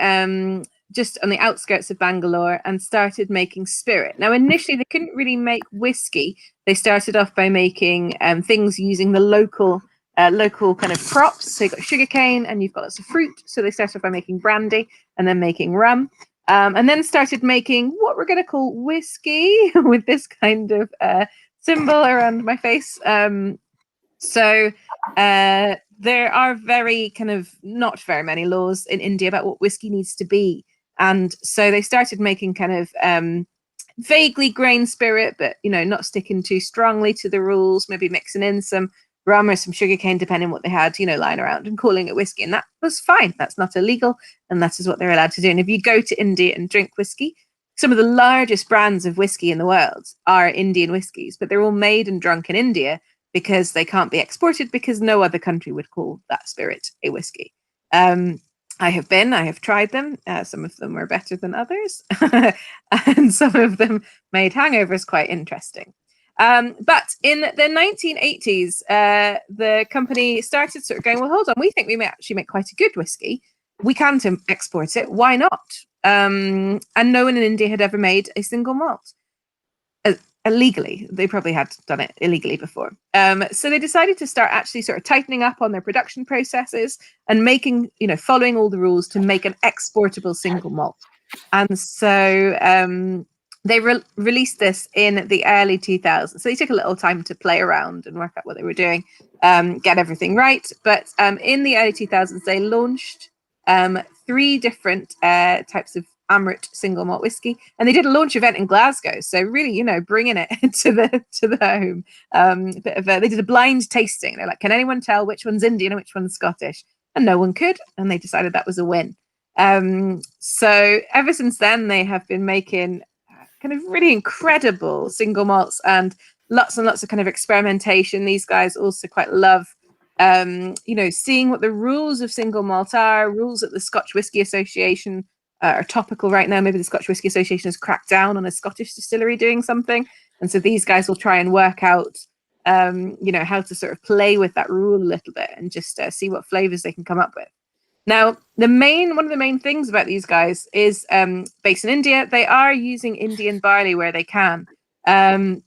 just on the outskirts of Bangalore and started making spirit. Now, initially, they couldn't really make whiskey. They started off by making things using the local kind of crops. So you've got sugarcane and you've got lots of fruit. So they started off by making brandy and then making rum. And then started making what we're going to call whiskey with this kind of symbol around my face. So there are not very many laws in India about what whiskey needs to be. And so they started making kind of vaguely grain spirit, but, not sticking too strongly to the rules, maybe mixing in some rum or some sugarcane, depending on what they had, lying around, and calling it whiskey. And that was fine. That's not illegal. And that is what they're allowed to do. And if you go to India and drink whiskey, some of the largest brands of whiskey in the world are Indian whiskies, but they're all made and drunk in India because they can't be exported because no other country would call that spirit a whiskey. I have tried them. Some of them were better than others, and some of them made hangovers quite interesting. But in the 1980s, the company started sort of going, well, hold on, we think we may actually make quite a good whiskey. We can export it. Why not? And no one in India had ever made a single malt. Illegally. They probably had done it illegally before. So they decided to start actually sort of tightening up on their production processes and making, following all the rules to make an exportable single malt. And so they released this in the early 2000s. So they took a little time to play around and work out what they were doing, get everything right. But in the early 2000s, they launched 3 different types of Amrit single malt whiskey, and they did a launch event in Glasgow. So really, bringing it to the home. They did a blind tasting. They're like, can anyone tell which one's Indian and which one's Scottish? And no one could, and they decided that was a win. So ever since then, they have been making kind of really incredible single malts and lots of kind of experimentation. These guys also quite love seeing what the rules of single malt are, rules at the Scotch Whisky Association are topical right now. Maybe the Scotch Whisky Association has cracked down on a Scottish distillery doing something. And so these guys will try and work out, how to sort of play with that rule a little bit and just see what flavors they can come up with. Now, one of the main things about these guys is based in India. They are using Indian barley where they can. And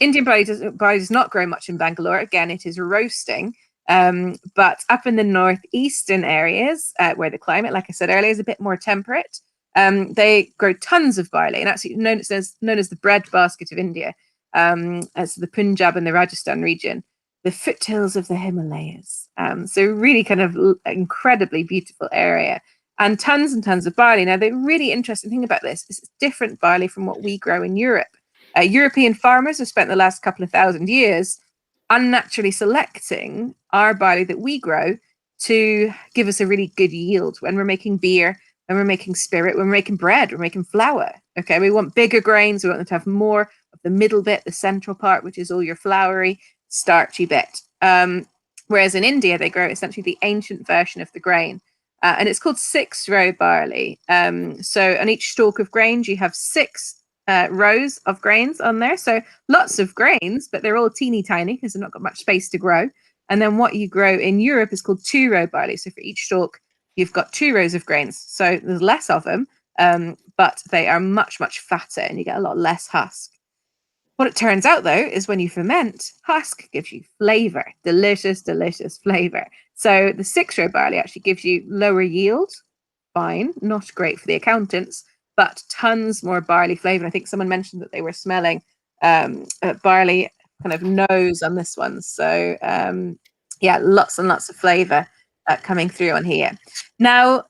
Indian barley does not grow much in Bangalore. Again, it is roasting. But up in the northeastern areas where the climate, like I said earlier, is a bit more temperate, they grow tons of barley, and actually known as the breadbasket of India, as the Punjab and the Rajasthan region, the foothills of the Himalayas. So really kind of incredibly beautiful area, and tons of barley. Now, the really interesting thing about this is it's different barley from what we grow in Europe. European farmers have spent the last couple of thousand years unnaturally selecting our barley that we grow to give us a really good yield when we're making beer, when we're making spirit, when we're making bread, we're making flour. Okay, we want bigger grains. We want them to have more of the middle bit, the central part, which is all your floury, starchy bit. Whereas in India, they grow essentially the ancient version of the grain. And it's called 6-row barley. So on each stalk of grains, you have 6 rows of grains on there. So lots of grains, but they're all teeny tiny because they've not got much space to grow. And then what you grow in Europe is called 2-row barley. So for each stalk, you've got 2 rows of grains. So there's less of them, but they are much fatter and you get a lot less husk. What it turns out, though, is when you ferment, husk gives you flavor, delicious flavor. So the 6-row barley actually gives you lower yield. Fine, not great for the accountants, but tons more barley flavor. I think someone mentioned that they were smelling barley kind of nose on this one. So lots and lots of flavor coming through on here. Now,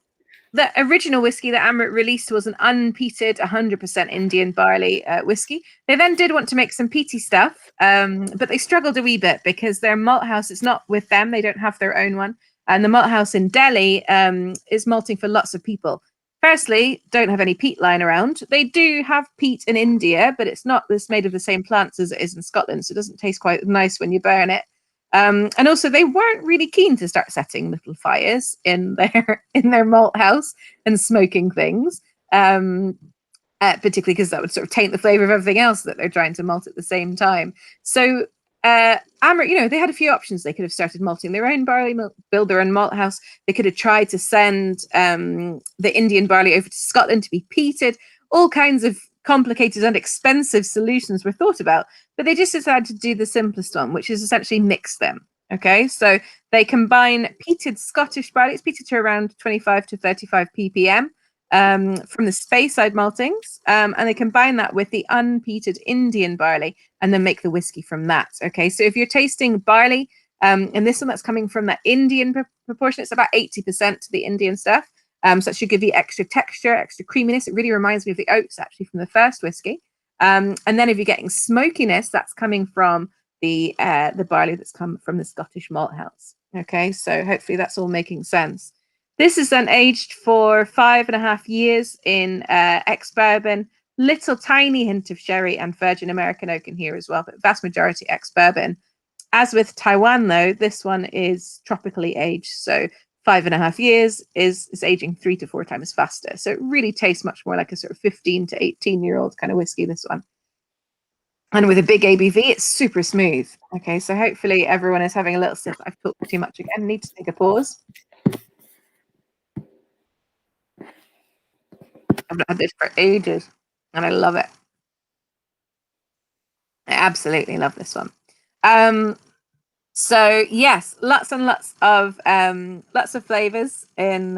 the original whiskey that Amrit released was an unpeated 100% Indian barley whiskey. They then did want to make some peaty stuff, but they struggled a wee bit because their malt house is not with them. They don't have their own one. And the malt house in Delhi is malting for lots of people. Firstly, don't have any peat lying around. They do have peat in India, but it's made of the same plants as it is in Scotland, so it doesn't taste quite nice when you burn it. And also, they weren't really keen to start setting little fires in their malt house and smoking things, particularly because that would sort of taint the flavor of everything else that they're trying to malt at the same time. So Amrit, they had a few options. They could have started malting their own barley, build their own malt house. They could have tried to send the Indian barley over to Scotland to be peated. All kinds of complicated and expensive solutions were thought about, but they just decided to do the simplest one, which is essentially mix them. Okay, so they combine peated Scottish barley. It's peated to around 25 to 35 ppm from the Speyside maltings, and they combine that with the unpeated Indian barley and then make the whiskey from that. Okay, so if you're tasting barley, and this one that's coming from that Indian proportion, it's about 80% to the Indian stuff. So that should give you extra texture, extra creaminess. It really reminds me of the oats actually from the first whiskey. And then if you're getting smokiness, that's coming from the barley that's come from the Scottish malt house. Okay, so hopefully that's all making sense. This is then aged for 5.5 years in ex-bourbon, little tiny hint of sherry and virgin American oak in here as well, but vast majority ex-bourbon. As with Taiwan, though, this one is tropically aged, so 5.5 years is aging 3 to 4 times faster. So it really tastes much more like a sort of 15 to 18-year-old kind of whiskey, this one. And with a big ABV, it's super smooth. Okay, so hopefully everyone is having a little sip. I've talked too much again. Need to take a pause. I've not had this for ages, and I love it. I absolutely love this one. So yes, lots and lots of flavors in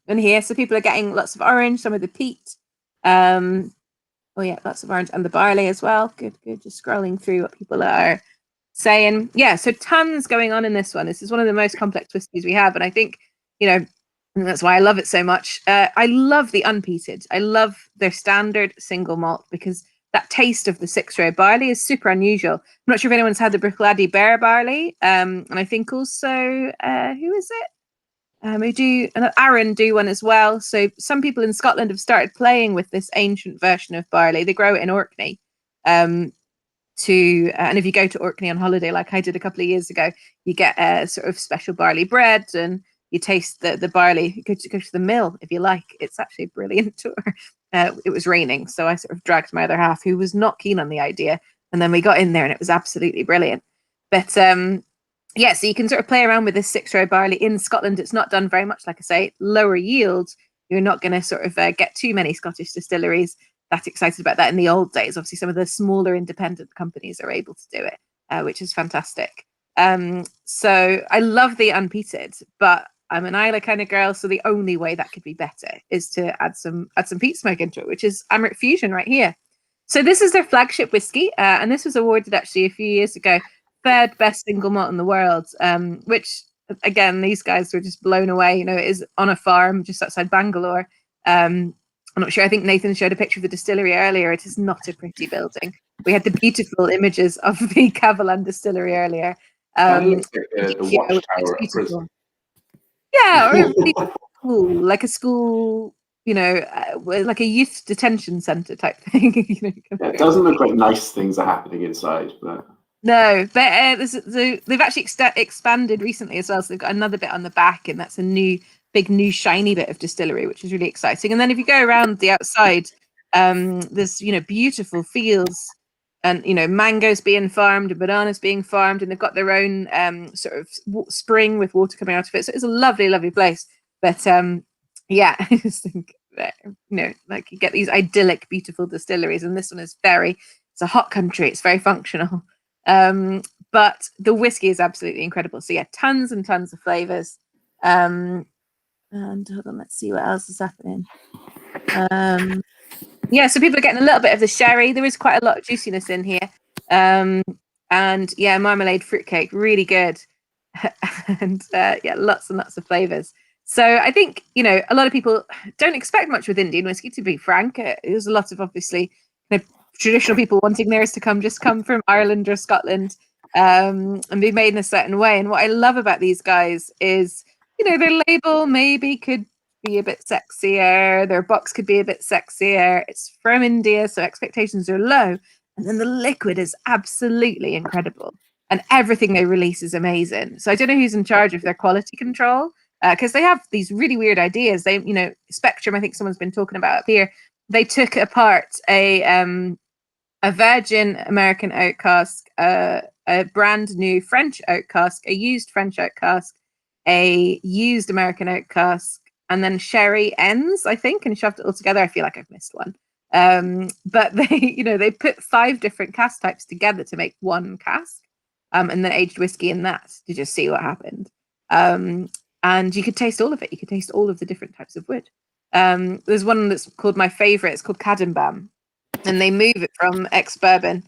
here. So people are getting lots of orange, some of the peat. Oh yeah, lots of orange and the barley as well. Good. Just scrolling through what people are saying. Yeah, so tons going on in this one. This is one of the most complex whiskies we have, and I think, and that's why I love it so much. I love the unpeated. I love their standard single malt because that taste of the 6-row barley is super unusual. I'm not sure if anyone's had the Bruichladdich Bear barley, and I think also who is it? We do, and Aaron do one as well. So some people in Scotland have started playing with this ancient version of barley. They grow it in Orkney. And if you go to Orkney on holiday, like I did a couple of years ago, you get a sort of special barley bread and you taste the barley. You go to the mill if you like. It's actually a brilliant tour. It was raining, so I sort of dragged my other half, who was not keen on the idea, and then we got in there and it was absolutely brilliant. But yeah, so you can sort of play around with this 6-row barley in Scotland. It's not done very much, like I say, lower yields. You're not going to sort of get too many Scottish distilleries that excited about that in the old days. Obviously, some of the smaller independent companies are able to do it, which is fantastic. So I love the unpeated, but I'm an Islay kind of girl, so the only way that could be better is to add some peat smoke into it, which is Amrit Fusion right here. So this is their flagship whiskey, and this was awarded actually a few years ago, third best single malt in the world, which again, these guys were just blown away. It is on a farm just outside Bangalore. I'm not sure. I think Nathan showed a picture of the distillery earlier. It is not a pretty building. We had the beautiful images of the Cavalan distillery earlier. Looks like the watchtower of prison. Yeah, or really cool, like a school, like a youth detention center type thing. It doesn't look like nice things are happening inside, but no. But they've actually expanded recently as well. So they've got another bit on the back, and that's a big new shiny bit of distillery, which is really exciting. And then if you go around the outside, there's beautiful fields. And mangoes being farmed and bananas being farmed, and they've got their own sort of spring with water coming out of it. So it's a lovely, lovely place. But yeah, I just think that, like you get these idyllic, beautiful distilleries, and this one is it's a hot country. It's very functional. But the whiskey is absolutely incredible. So yeah, tons and tons of flavors. And hold on, let's see what else is happening. Yeah, so people are getting a little bit of the sherry. There is quite a lot of juiciness in here. And yeah, marmalade fruitcake, really good. And yeah, lots and lots of flavors. So I think, a lot of people don't expect much with Indian whiskey, to be frank. There's a lot of obviously traditional people wanting theirs to come from Ireland or Scotland and be made in a certain way. And what I love about these guys is, their label maybe could be a bit sexier, their box could be a bit sexier. It's from India, so expectations are low. And then the liquid is absolutely incredible. And everything they release is amazing. So I don't know who's in charge of their quality control, because they have these really weird ideas. They, Spectrum, I think someone's been talking about up here. They took apart a virgin American oak cask, a brand new French oak cask, a used French oak cask, a used American oak cask, and then sherry ends, I think, and shoved it all together. I feel like I've missed one. But they put 5 different cask types together to make one cask, and then aged whiskey in that to just see what happened. And you could taste all of it. You could taste all of the different types of wood. There's one that's called my favorite. It's called Cadambam, and they move it from ex-bourbon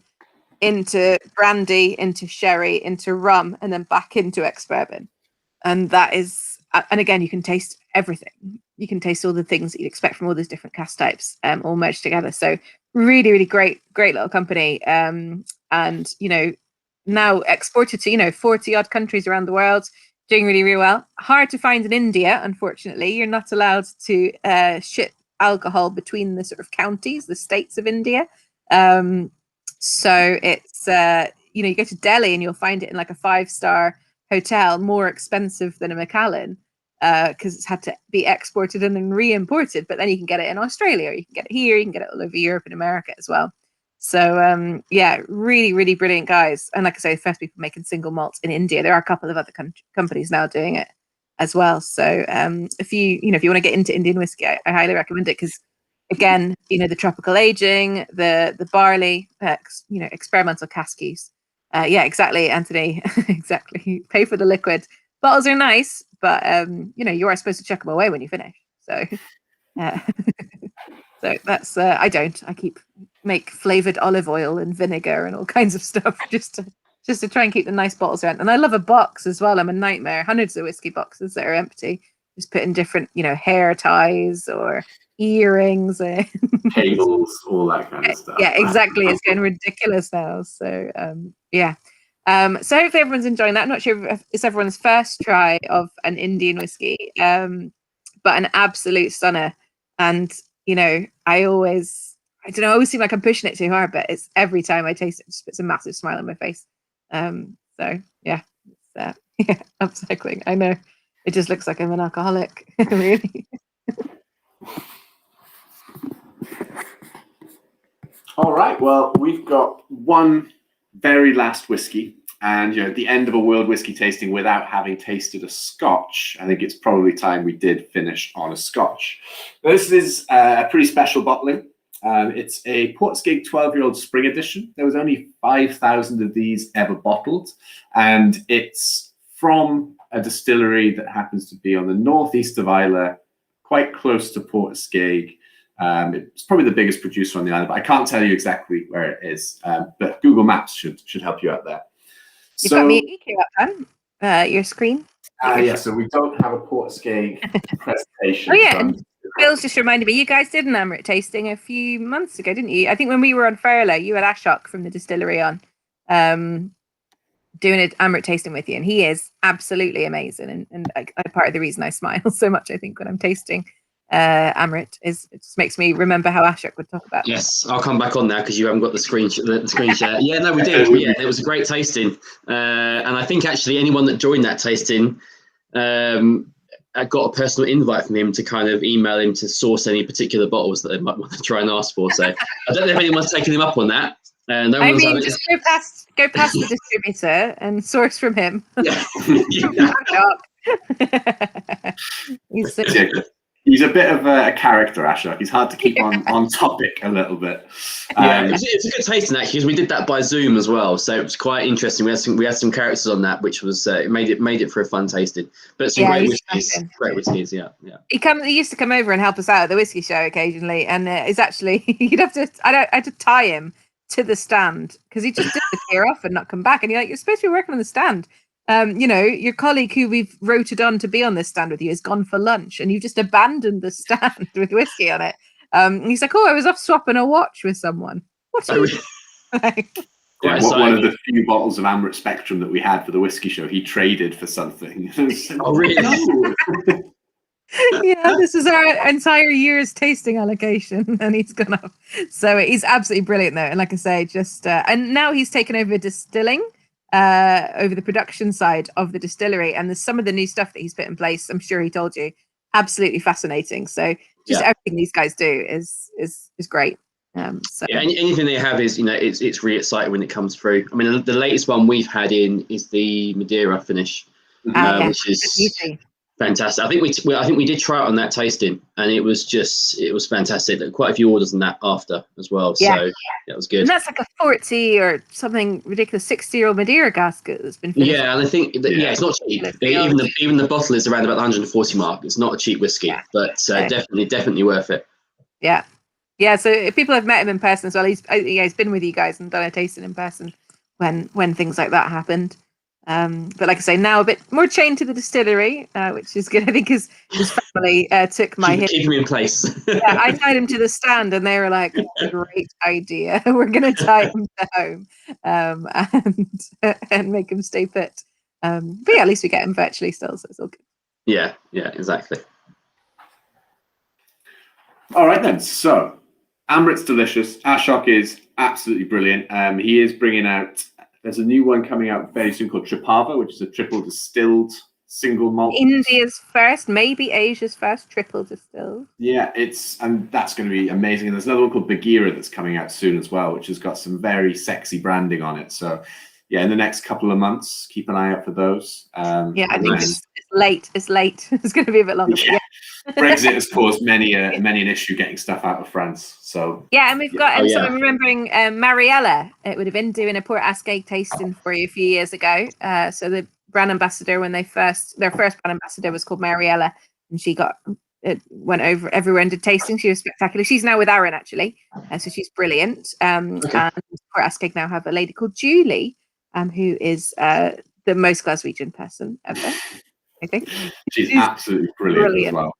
into brandy, into sherry, into rum, and then back into ex-bourbon. And that is, and again, you can taste everything. You can taste all the things that you'd expect from all those different cask types, all merged together. So really, really great little company. And, now exported to, 40 odd countries around the world, doing really, really well. Hard to find in India, unfortunately. You're not allowed to ship alcohol between the sort of counties, the states of India. So it's, you go to Delhi and you'll find it in like a 5-star hotel, more expensive than a Macallan. because it's had to be exported and then re-imported. But then you can get it in Australia, you can get it here, you can get it all over Europe and America as well. So yeah, really, really brilliant guys. And like I say, the first people making single malts in India. There are a couple of other companies now doing it as well. So if you want to get into Indian whiskey, I highly recommend it, because again, the tropical aging, the barley, experimental cask use. Yeah, exactly, Anthony. Exactly. Pay for the liquid. Bottles are nice, but you are supposed to chuck them away when you finish. So so that's I don't. I make flavored olive oil and vinegar and all kinds of stuff just to try and keep the nice bottles around. And I love a box as well. I'm a nightmare. Hundreds of whiskey boxes that are empty. Just put in different, hair ties or earrings and cables, all that kind of stuff. Yeah, exactly. It's getting ridiculous now. So yeah. So hopefully everyone's enjoying that. I'm not sure if it's everyone's first try of an Indian whiskey, but an absolute stunner. And I always seem like I'm pushing it too hard, but it's every time I taste it, it just puts a massive smile on my face. So yeah, it's, yeah, upcycling. I know it just looks like I'm an alcoholic, really. All right. Well, we've got one very last whiskey, and at the end of a world whiskey tasting without having tasted a Scotch, I think it's probably time we did finish on a Scotch. This is a pretty special bottling. It's a Portskeg 12-year-old spring edition. There was only 5,000 of these ever bottled, and it's from a distillery that happens to be on the northeast of Islay, quite close to Portskeg. It's probably the biggest producer on the island, but I can't tell you exactly where it is. But Google Maps should help you out there. You've got me EQ up on your screen. Yeah, so we don't have a Portskeg presentation. Oh yeah, and Bill's just reminded me, you guys did an Amrit tasting a few months ago, didn't you? I think when we were on Fairlow, you had Ashok from the distillery on doing an Amrit tasting with you, and he is absolutely amazing. And part of the reason I smile so much, I think, when I'm tasting Amrit is it just makes me remember how Ashok would talk about. Yes, I'll come back on now because you haven't got the screen share. Yeah, no, we did. Yeah, it was a great tasting, and I think actually anyone that joined that tasting, I got a personal invite from him to kind of email him to source any particular bottles that they might want to try and ask for. So I don't know if anyone's taken him up on that. No I mean, just go past the distributor and source from him. Yeah. He's a bit of a character, Ashok. He's hard to keep on topic a little bit. It's a good tasting actually, because we did that by Zoom as well, so it was quite interesting. We had some characters on that, which was it made it for a fun tasting. But some great whiskeys, yeah. He used to come over and help us out at the whiskey show occasionally, and it's actually I had to tie him to the stand because he just disappear off and not come back. And you're supposed to be working on the stand. Your colleague who we've rotated on to be on this stand with you has gone for lunch, and you've just abandoned the stand with whiskey on it. And he's like, "Oh, I was off swapping a watch with someone." What are you? One of the few bottles of Amrit Spectrum that we had for the whiskey show, he traded for something. Oh, really? Yeah, this is our entire year's tasting allocation, and he's gone off. So he's absolutely brilliant, though. And like I say, and now he's taken over distilling. Over the production side of the distillery, and there's some of the new stuff that he's put in place. I'm sure he told you, absolutely fascinating. So everything these guys do is great. Anything they have is it's really exciting when it comes through. I mean, the latest one we've had in is the Madeira finish, which is fantastic. I think we did try it on that tasting, and it was fantastic. There were quite a few orders on that after as well. So that was good. And that's like a 40 or something ridiculous 60-year-old Madeira casket that's been finished. Yeah, and I think it's not cheap. Even the bottle is around about the 140 mark. It's not a cheap whiskey, but definitely worth it. Yeah. Yeah, so if people have met him in person as well, he's been with you guys and done a tasting in person when things like that happened. But like I say, now a bit more chained to the distillery, which is good. I think his family took my hit. Keep him in place. I tied him to the stand, and they were like, "Great idea! We're going to tie him to home and make him stay put." But yeah, at least we get him virtually still, so it's all good. Yeah, exactly. All right then. So Amrit's delicious. Ashok is absolutely brilliant. He is bringing out. There's a new one coming out very soon called Tripava, which is a triple distilled single malt. India's first, maybe Asia's first triple distilled. Yeah, and that's going to be amazing. And there's another one called Bagheera that's coming out soon as well, which has got some very sexy branding on it. So yeah, in the next couple of months, keep an eye out for those. I think it's late. It's late. It's going to be a bit longer. Yeah. Brexit has caused many an issue getting stuff out of France. So yeah, and we've got. So I'm remembering Mariella. It would have been doing a Port Ascay tasting for you a few years ago. So the brand ambassador, when their first brand ambassador was called Mariella, and she went over everywhere and did tasting. She was spectacular. She's now with Aaron actually, so she's brilliant. And Port Ascay now have a lady called Julie, who is the most Glaswegian person ever. I think she's absolutely brilliant as well.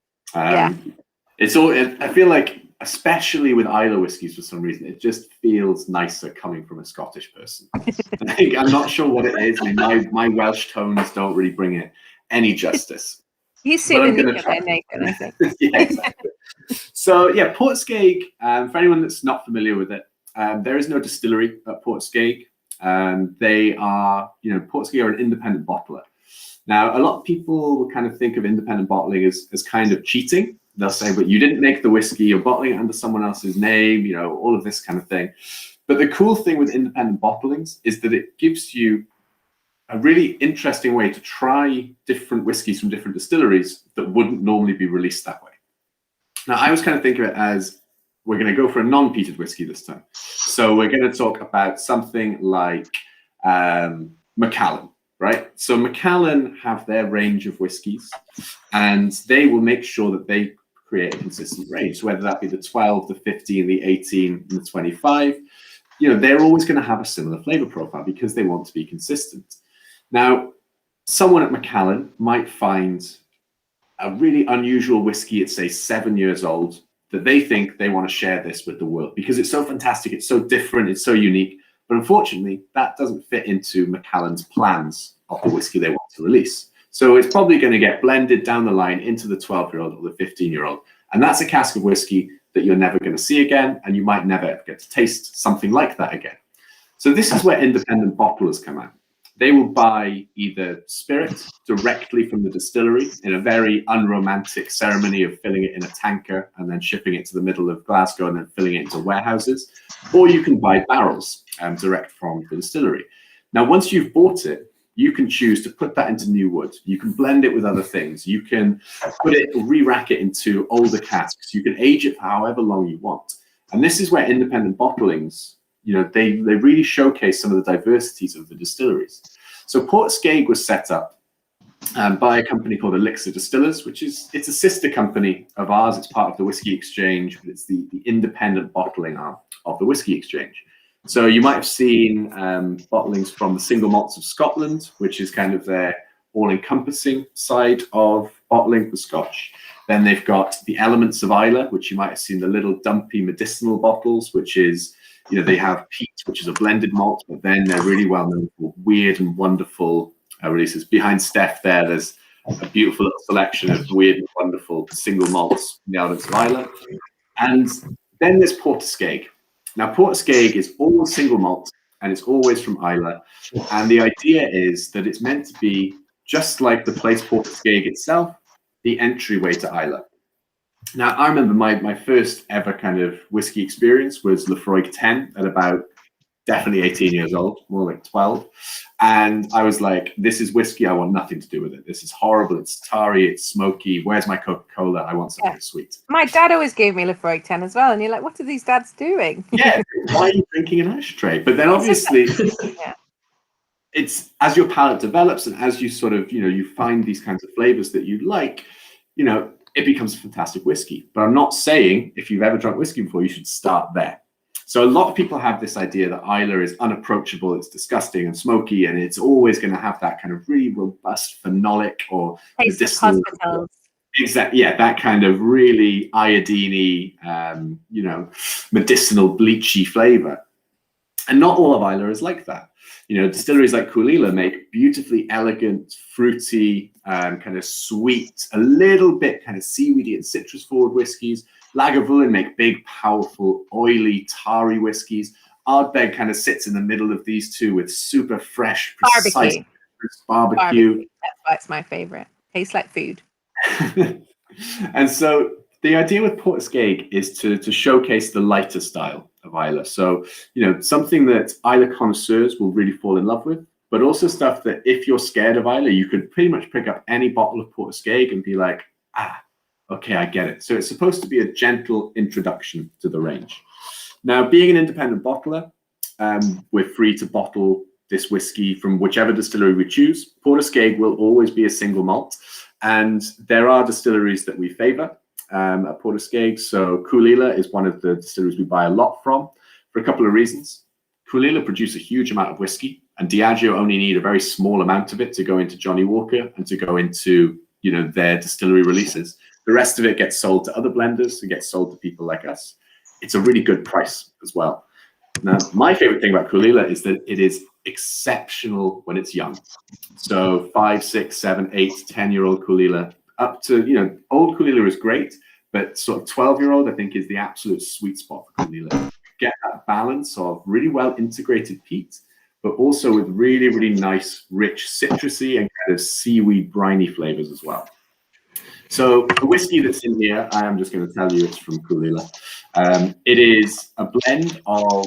It's all. I feel like, especially with Islay whiskies, for some reason, it just feels nicer coming from a Scottish person. I'm not sure what it is. I mean, my Welsh tones don't really bring it any justice. You see the Nathan, I think. Yeah, exactly. So yeah, Portskeag. For anyone that's not familiar with it, there is no distillery at Portskeag. They are, Portskeag are an independent bottler. Now, a lot of people will kind of think of independent bottling as kind of cheating. They'll say, but you didn't make the whiskey, you're bottling it under someone else's name, all of this kind of thing. But the cool thing with independent bottlings is that it gives you a really interesting way to try different whiskies from different distilleries that wouldn't normally be released that way. Now, I was kind of thinking of it as, we're going to go for a non-peated whiskey this time. So we're going to talk about something like Macallan. Right, so Macallan have their range of whiskies, and they will make sure that they create a consistent range. So whether that be the 12, the 15, the 18, and the 25, they're always going to have a similar flavor profile because they want to be consistent. Now, someone at Macallan might find a really unusual whiskey at, say, 7 years old, that they think they want to share this with the world because it's so fantastic, it's so different, it's so unique. But unfortunately, that doesn't fit into Macallan's plans of the whiskey they want to release. So it's probably going to get blended down the line into the 12-year-old or the 15-year-old. And that's a cask of whiskey that you're never going to see again, and you might never ever get to taste something like that again. So this is where independent bottlers come out. They will buy either spirit directly from the distillery in a very unromantic ceremony of filling it in a tanker and then shipping it to the middle of Glasgow and then filling it into warehouses, or you can buy barrels direct from the distillery. Now, once you've bought it, you can choose to put that into new wood. You can blend it with other things. You can re-rack it into older casks. You can age it for however long you want. And this is where independent bottlings, they really showcase some of the diversities of the distilleries. So Portskeag was set up by a company called Elixir Distillers, it's a sister company of ours. It's part of the Whisky Exchange, but it's the independent bottling arm of the Whisky Exchange. So you might have seen bottlings from the Single Malts of Scotland, which is kind of their all-encompassing side of bottling for Scotch. Then they've got the Elements of Islay, which you might have seen the little dumpy medicinal bottles, which is, they have peat, which is a blended malt, but then they're really well known for weird and wonderful releases. Behind Steph there's a beautiful little selection of weird and wonderful single malts from the Elements of Islay. And then there's Portskeag. Now, Portskeag is all single malt, and it's always from Islay. And the idea is that it's meant to be, just like the place Portskeag itself, the entryway to Islay. Now, I remember my first ever kind of whiskey experience was Lefroy 10 at about definitely 18 years old, more like 12. And I was like, this is whiskey. I want nothing to do with it. This is horrible. It's tarry. It's smoky. Where's my Coca-Cola? I want something sweet. My dad always gave me Lefroy 10 as well. And you're like, what are these dads doing? Yeah. Why are you drinking an ashtray? But then obviously, it's as your palate develops and as you sort of, you find these kinds of flavors that you like, it becomes a fantastic whiskey. But I'm not saying if you've ever drunk whiskey before, you should start there. So a lot of people have this idea that Islay is unapproachable, it's disgusting and smoky, and it's always going to have that kind of really robust phenolic or medicinal. Exactly, yeah, that kind of really iodine-y, medicinal bleachy flavor. And not all of Islay is like that. Distilleries like Coolila make beautifully elegant, fruity, kind of sweet, a little bit kind of seaweedy and citrus-forward whiskies. Lagavulin make big, powerful, oily, tarry whiskies. Ardbeg kind of sits in the middle of these two with super fresh, precise barbecue. That's why it's my favorite. Tastes like food. And so the idea with Portuguese is to showcase the lighter style of Islay. So, something that Islay connoisseurs will really fall in love with, but also stuff that if you're scared of Islay, you could pretty much pick up any bottle of Portuguese and be like, okay, I get it. So it's supposed to be a gentle introduction to the range. Now, being an independent bottler, we're free to bottle this whiskey from whichever distillery we choose. Portuguese will always be a single malt, and there are distilleries that we favor at Portuguese. So Kulila is one of the distilleries we buy a lot from for a couple of reasons. Kulila produce a huge amount of whiskey, and Diageo only need a very small amount of it to go into Johnny Walker and to go into their distillery releases. The rest of it gets sold to other blenders and gets sold to people like us. It's a really good price as well. Now, my favorite thing about Kulila is that it is exceptional when it's young. So 5, 6, 7, 8, 10-year-old Kulila, up to, old Kulila is great, but sort of 12-year-old, I think, is the absolute sweet spot for Kulila. Get that balance of really well integrated peat, but also with really, really nice, rich, citrusy and kind of seaweed briny flavors as well. So the whiskey that's in here, I am just going to tell you it's from Kulila. It is a blend of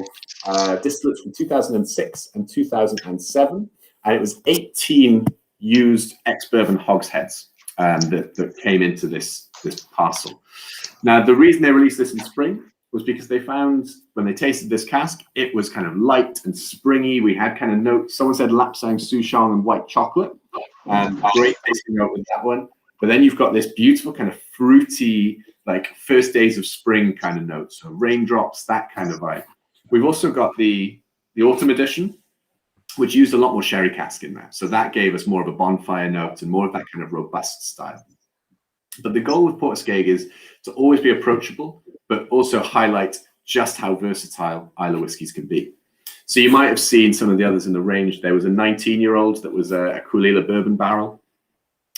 distillates from 2006 and 2007, and it was 18 used ex-bourbon hogsheads that came into this parcel. Now, the reason they released this in spring was because they found when they tasted this cask, it was kind of light and springy. We had kind of notes. Someone said lapsang souchong and white chocolate. Great tasting note with that one. But then you've got this beautiful kind of fruity, like first days of spring kind of notes. So raindrops, that kind of vibe. We've also got the autumn edition, which used a lot more sherry cask in there. So that gave us more of a bonfire note and more of that kind of robust style. But the goal with Portuguese is to always be approachable, but also highlight just how versatile Islay whiskies can be. So you might have seen some of the others in the range. There was a 19-year-old that was a Kulila bourbon barrel,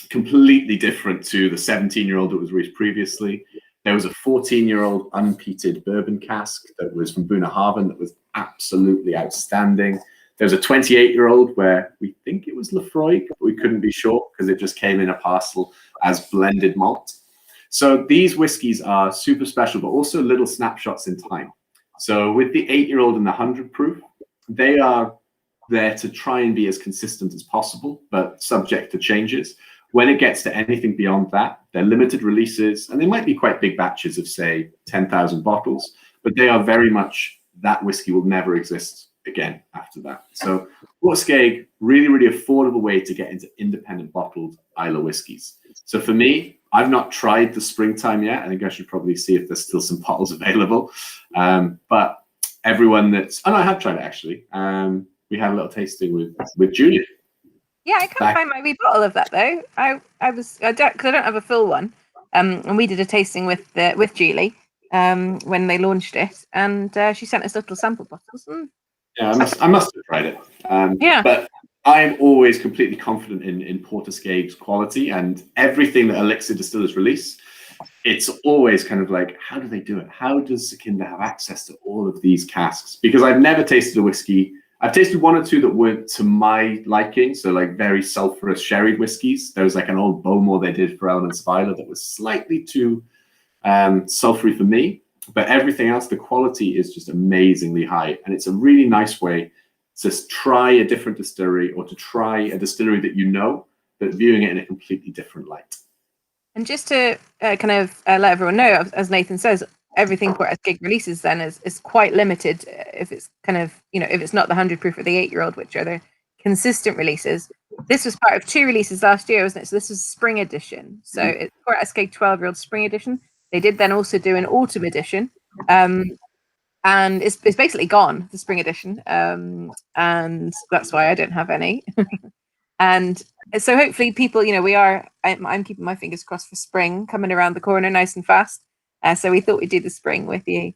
completely different to the 17-year-old that was released previously. There was a 14-year-old unpeated bourbon cask that was from Bunnahabhain that was absolutely outstanding. There's a 28-year-old where we think it was Lefroy, but we couldn't be sure because it just came in a parcel as blended malt. So these whiskies are super special, but also little snapshots in time. So with the 8-year-old and the 100 proof, they are there to try and be as consistent as possible, but subject to changes. When it gets to anything beyond that, they're limited releases, and they might be quite big batches of, say, 10,000 bottles, but they are very much that whiskey will never exist again after that. So Portuguese, really, really affordable way to get into independent bottled Islay whiskies. So for me, I've not tried the springtime yet. I think I should probably see if there's still some bottles available. But everyone that's, I have tried it actually. We had a little tasting with Julia. Yeah, I can't find my wee bottle of that though. I don't have a full one. And we did a tasting with Julie when they launched it, and she sent us little sample bottles. Yeah, I must have tried it. Yeah, but I'm always completely confident in Portuguese quality, and everything that Elixir Distillers release, it's always kind of like, how do they do it? How does Sekinda have access to all of these casks? Because I've never tasted a whiskey. I've tasted one or two that weren't to my liking, so like very sulfurous sherried whiskies. There was like an old Bowmore they did for Elements of Islay that was slightly too sulfury for me, but everything else, the quality is just amazingly high, and it's a really nice way to try a different distillery or to try a distillery that but viewing it in a completely different light. and just to kind of let everyone know, as Nathan says, everything Portuguese releases then is quite limited. If it's kind of, if it's not the 100 proof or the 8-year-old, which are the consistent releases. This was part of 2 releases last year, wasn't it? So this was spring edition. So it's Portuguese 12-year-old spring edition. They did then also do an autumn edition. And it's basically gone, the spring edition. And that's why I don't have any. And so hopefully people, I'm keeping my fingers crossed for spring coming around the corner nice and fast. So we thought we'd do the spring with you.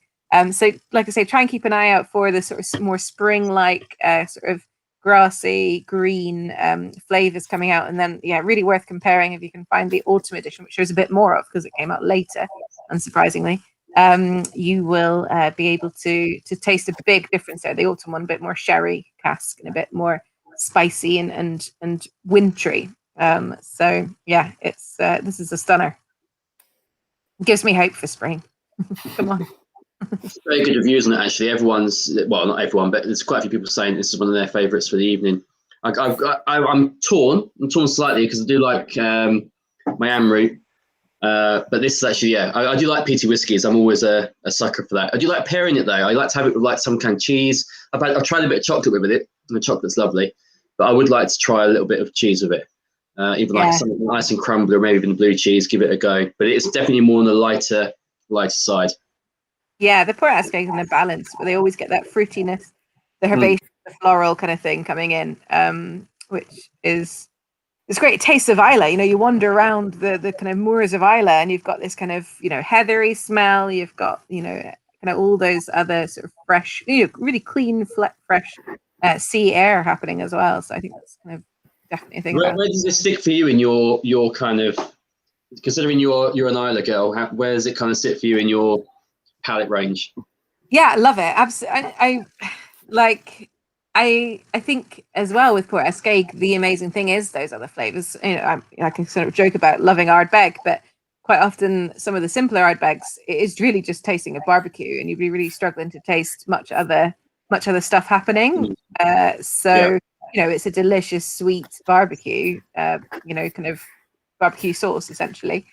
So like I say, try and keep an eye out for the sort of more spring-like sort of grassy, green flavors coming out. And then, really worth comparing if you can find the autumn edition, which there's a bit more of because it came out later, unsurprisingly. You will be able to taste a big difference there. The autumn one, a bit more sherry cask and a bit more spicy and wintry. So yeah, it's this is a stunner. It gives me hope for spring. Come on. Very good reviews on it, actually. Well, not everyone, but there's quite a few people saying this is one of their favourites for the evening. I'm torn. I'm torn slightly because I do like my Amroot. But this is actually, I do like peaty whiskies. I'm always a sucker for that. I do like pairing it, though. I like to have it with like some kind of cheese. I've tried a bit of chocolate with it. The chocolate's lovely. But I would like to try a little bit of cheese with it. Even like something nice and crumbly, or maybe even blue cheese, give it a go. But it's definitely more on the lighter side. Yeah, the port Ascot and the balance, but they always get that fruitiness, the herbaceous, the floral kind of thing coming in, which is it's great. It tastes of Islay. You wander around the kind of moors of Islay, and you've got this kind of heathery smell. You've got kind of all those other sort of fresh, really clean, fresh sea air happening as well. So I think that's kind of definitely a thing. Where does it stick for you in your kind of, considering you're an Islay girl? Where does it kind of sit for you in your palate range? Yeah, I love it. Absolutely. I think as well with Port Ascot, the amazing thing is those other flavors. I can sort of joke about loving Ardbeg, but quite often some of the simpler Ardbegs, it is really just tasting of barbecue, and you'd be really struggling to taste much other stuff happening. So it's a delicious sweet barbecue, kind of barbecue sauce essentially.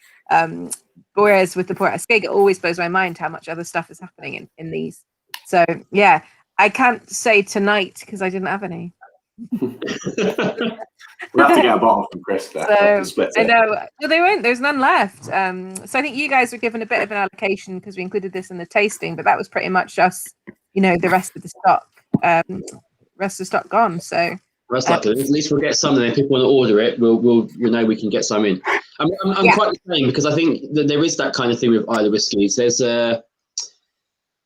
Whereas with the Port Ascot, it always blows my mind how much other stuff is happening in these. So yeah, I can't say tonight because I didn't have any. We'll have to get a bottle from Chris there. So, I know. Well, they won't. There's none left. So I think you guys were given a bit of an allocation because we included this in the tasting, but that was pretty much us. The rest of the stock. Rest of the stock gone. So that's lucky. At least we'll get some, and if people want to order it, we'll we can get some in. I'm quite the same, because I think that there is that kind of thing with Islay whiskies.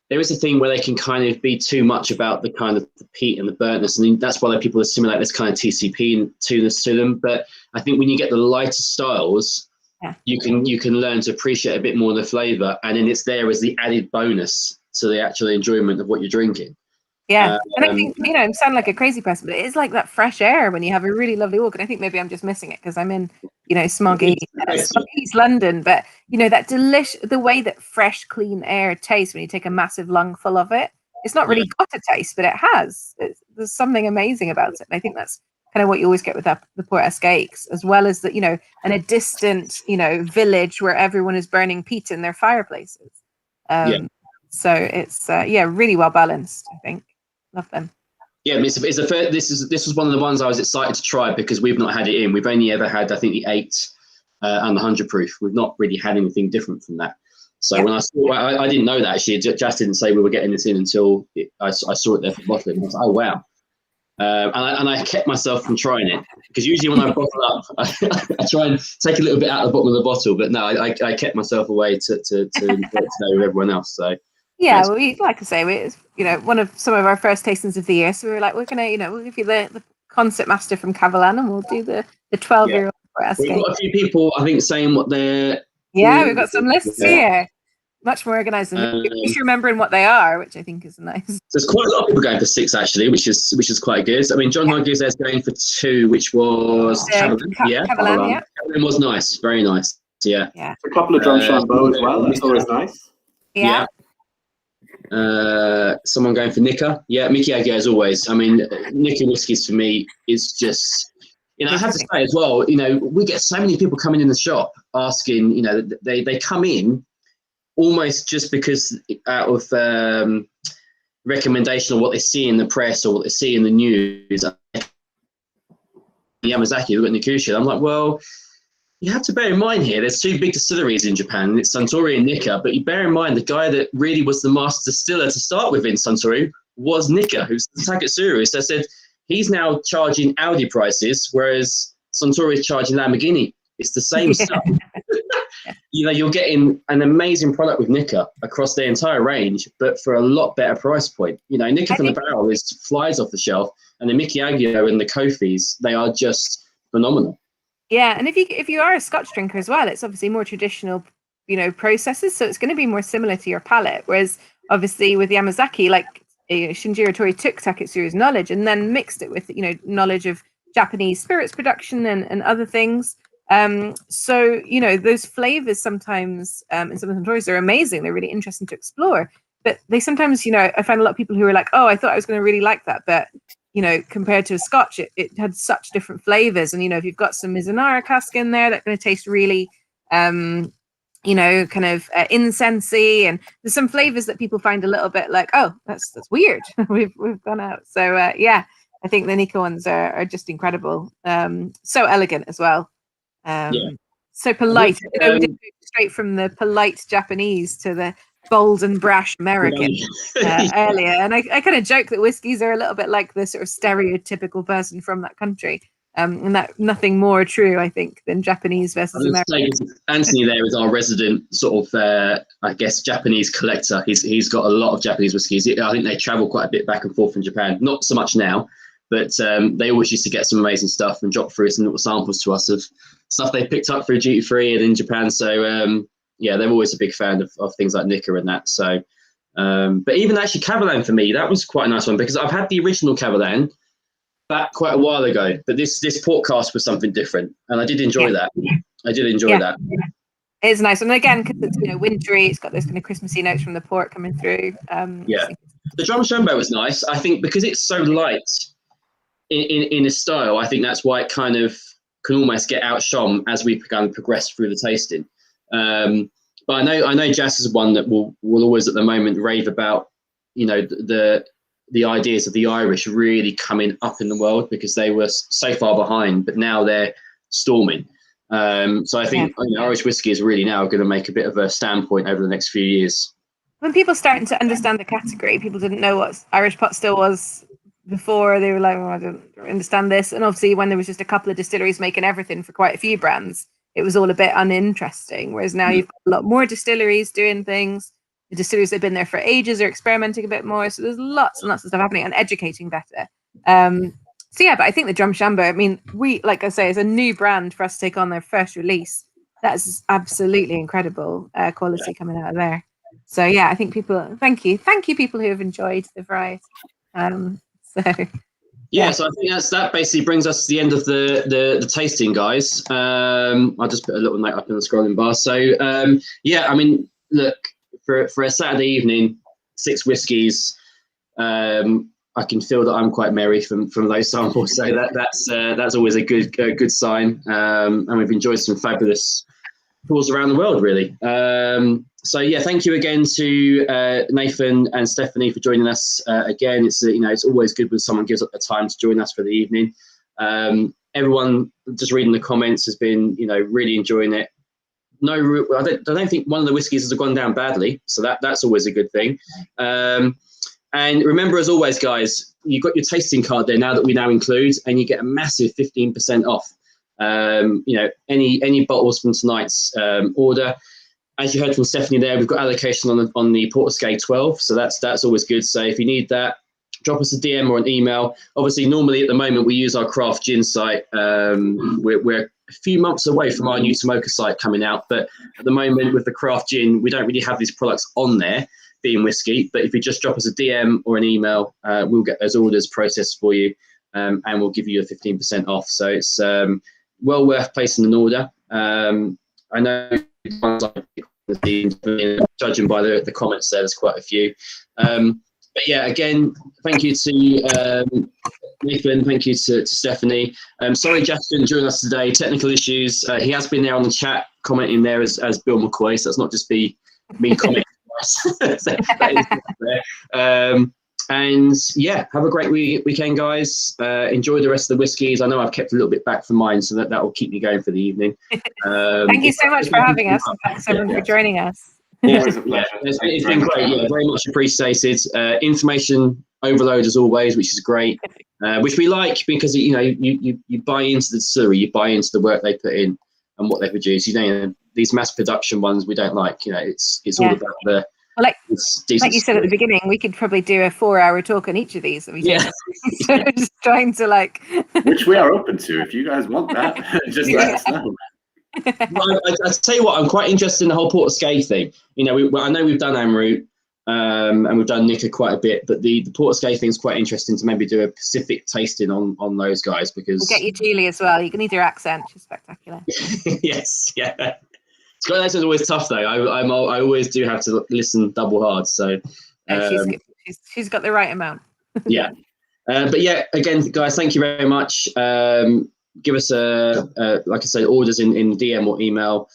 There is a thing where they can kind of be too much about the kind of the peat and the burntness, and that's why people assimilate this kind of TCP and tuneness to them. But I think when you get the lighter styles, you can learn to appreciate a bit more of the flavour, and then it's there as the added bonus to the actual enjoyment of what you're drinking. Yeah, and I think I sound like a crazy person, but it is like that fresh air when you have a really lovely walk. And I think maybe I'm just missing it because I'm in smoggy East London. But that the way that fresh, clean air tastes when you take a massive lungful of it. It's not really got a taste, but it has. There's something amazing about it. And I think that's kind of what you always get with the Port Ascot, as well as in a distant village where everyone is burning peat in their fireplaces. So it's really well balanced, I think. Love them. Yeah, this was one of the ones I was excited to try because we've not had it in. We've only ever had, I think, the 8 and the 100 proof. We've not really had anything different from that. So when I saw, I didn't know that actually. Jess didn't say we were getting this in until I saw it there for bottling. I was like, oh wow. And I kept myself from trying it because usually when I bottle up, I try and take a little bit out of the bottom of the bottle. But no, I kept myself away to know with everyone else. So. Yeah, well, we like to say it's one of some of our first tastings of the year. So we were like, we're gonna we'll give you the concept master from Cavalan, and we'll do the 12-year-old for us. We've got a few people I think saying what they're. Yeah, we've got some lists here. Much more organised than at least remembering what they are, which I think is nice. There's quite a lot of people going for 6 actually, which is quite good. I mean, John Hodges is going for 2, which was Cavalan. Cavalan was nice, very nice. Yeah. A couple of John Chambeau as well. That's always nice. Yeah. Someone going for Nika. Yeah, Mickey Aguirre as always. I mean, Nika whiskies for me is just, I have to say as well, we get so many people coming in the shop asking, they come in almost just because out of recommendation of what they see in the press or what they see in the news. Yamazaki, we've got Nikushi. I'm like, well, you have to bear in mind here, there's 2 big distilleries in Japan. It's Suntory and Nika, but you bear in mind the guy that really was the master distiller to start with in Suntory was Nika, who's the Taketsuru. So I said, he's now charging Audi prices, whereas Suntory is charging Lamborghini. It's the same stuff. You're getting an amazing product with Nika across the entire range, but for a lot better price point. Nika from the barrel flies off the shelf, and the Mickey Aguirre and the Kofis, they are just phenomenal. Yeah, and if you are a Scotch drinker as well, it's obviously more traditional, processes, so it's going to be more similar to your palate. Whereas obviously with Yamazaki, like Shinjiro Tori took Taketsuru's knowledge and then mixed it with knowledge of Japanese spirits production and other things. So those flavors sometimes in some of the Tories are amazing. They're really interesting to explore, but they sometimes I find a lot of people who are like, oh, I thought I was going to really like that, but compared to a Scotch, it had such different flavors. And if you've got some Mizunara cask in there, that's going to taste really kind of incensey, and there's some flavors that people find a little bit like, oh, that's weird. we've gone out. So I think the Nikka ones are just incredible. So elegant as well. So polite. We did go straight from the polite Japanese to the bold and brash American earlier, and I kind of joke that whiskies are a little bit like the sort of stereotypical person from that country. And that nothing more true, I think, than Japanese versus American. Anthony there is our resident sort of, I guess, Japanese collector. He's got a lot of Japanese whiskies. I think they travel quite a bit back and forth from Japan. Not so much now, but they always used to get some amazing stuff and drop through some little samples to us of stuff they picked up through duty free and in Japan. So they're always a big fan of things like Nikka and that. So, but even actually Cavalan for me, that was quite a nice one because I've had the original Cavalan back quite a while ago, but this podcast was something different, and I did enjoy that. I did enjoy that. It is nice, and again, because it's wintry, it's got those kind of Christmassy notes from the port coming through. The Drum Shambo was nice. I think because it's so light in a style, I think that's why it kind of can almost get outshone as we progress through the tasting. But I know Jazz is one that will always at the moment rave about, the ideas of the Irish really coming up in the world because they were so far behind, but now they're storming. So I think Irish whiskey is really now going to make a bit of a standpoint over the next few years. When people starting to understand the category, people didn't know what Irish pot still was before. They were like, I don't understand this. And obviously when there was just a couple of distilleries making everything for quite a few brands, it was all a bit uninteresting. Whereas now you've got a lot more distilleries doing things. The distilleries that have been there for ages are experimenting a bit more. So there's lots and lots of stuff happening and educating better. But I think the Drum Shambo, we, like I say, is a new brand for us to take on their first release. That's absolutely incredible quality coming out of there. So I think thank you people who have enjoyed the variety. So I think that basically brings us to the end of the tasting, guys. I'll just put a little note up in the scrolling bar. So look, for a Saturday evening, 6 whiskies, I can feel that I'm quite merry from those samples. So that's always a good sign. And we've enjoyed some fabulous tours around the world, really. Thank you again to Nathan and Stephanie for joining us again. It's always good when someone gives up the time to join us for the evening. Everyone just reading the comments has been really enjoying it. I don't think one of the whiskies has gone down badly, so that's always a good thing. And remember, as always, guys, you've got your tasting card there now that we now include, and you get a massive 15% off. Any bottles from tonight's order. As you heard from Stephanie there, we've got allocation on the Portsgate 12, so that's always good. So if you need that, drop us a DM or an email. Obviously, normally at the moment we use our craft gin site. We're a few months away from our new Tomoka site coming out, but at the moment with the craft gin, we don't really have these products on there, being whiskey. But if you just drop us a DM or an email, we'll get those orders processed for you, and we'll give you a 15% off. So it's well worth placing an order. I know, judging by the comments there's quite a few. But again, thank you to Nathan, thank you to Stephanie. Sorry Jack didn't join us today, technical issues. He has been there on the chat commenting there as Bill McCoy, so that's not just me commenting. Have a great weekend, guys. Enjoy the rest of the whiskies. I know I've kept a little bit back for mine, so that will keep me going for the evening. Thank you so much for having us. Thanks everyone for joining us. Always a pleasure. It's been great. Very much appreciated. Information overload as always, which is great. Which we like because you buy into the distillery, you buy into the work they put in and what they produce. These mass production ones we don't like. It's all about the. Well, like you said at the beginning, we could probably do a 4-hour talk on each of these. So just trying to which we are open to. If you guys want that, just let us know. Well, I tell you what, I'm quite interested in the whole Portsgate thing. I know we've done Amrut. and we've done Nika quite a bit. But the Portsgate thing is quite interesting to maybe do a Pacific tasting on those guys, because We'll get you Julie as well. You can need your accent. She's spectacular. yes, yeah. Scottish accent's always tough though. I always do have to listen double hard. So she's got the right amount. yeah. But yeah, again, guys, thank you very much. Give us like I said, orders in DM or email.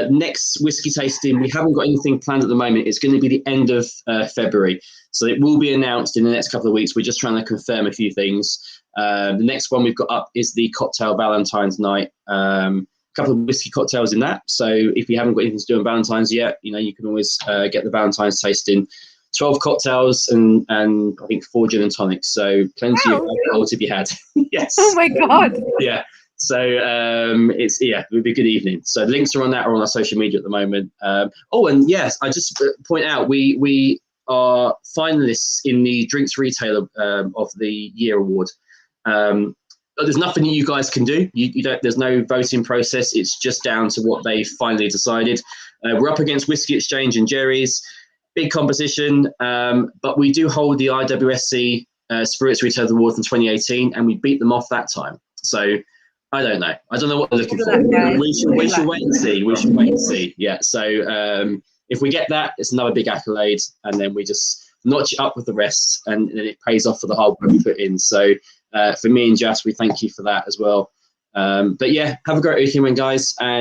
Next whiskey tasting, we haven't got anything planned at the moment. It's going to be the end of February, so it will be announced in the next couple of weeks. We're just trying to confirm a few things. The next one we've got up is the cocktail Valentine's night. A couple of whiskey cocktails in that. So if you haven't got anything to do on Valentine's yet, you can always get the Valentine's tasting. 12 cocktails and I think 4 gin and tonics. So plenty of alcohol to be had. Yes. Oh my God. Yeah. So it would be a good evening. So links are on that or on our social media at the moment. And yes, I just point out we are finalists in the Drinks Retailer of the Year award. There's nothing you guys can do. You don't. There's no voting process. It's just down to what they finally decided. We're up against Whisky Exchange and Jerry's. Big competition, but we do hold the IWSC Spirits Retailer Award from 2018, and we beat them off that time. So I don't know. I don't know what they're looking for. We should wait and see. We should wait and see. Yeah. So if we get that, it's another big accolade, and then we just notch it up with the rest, and then it pays off for the hard work we put in. So for me and Jas, we thank you for that as well. But yeah, have a great weekend, guys. And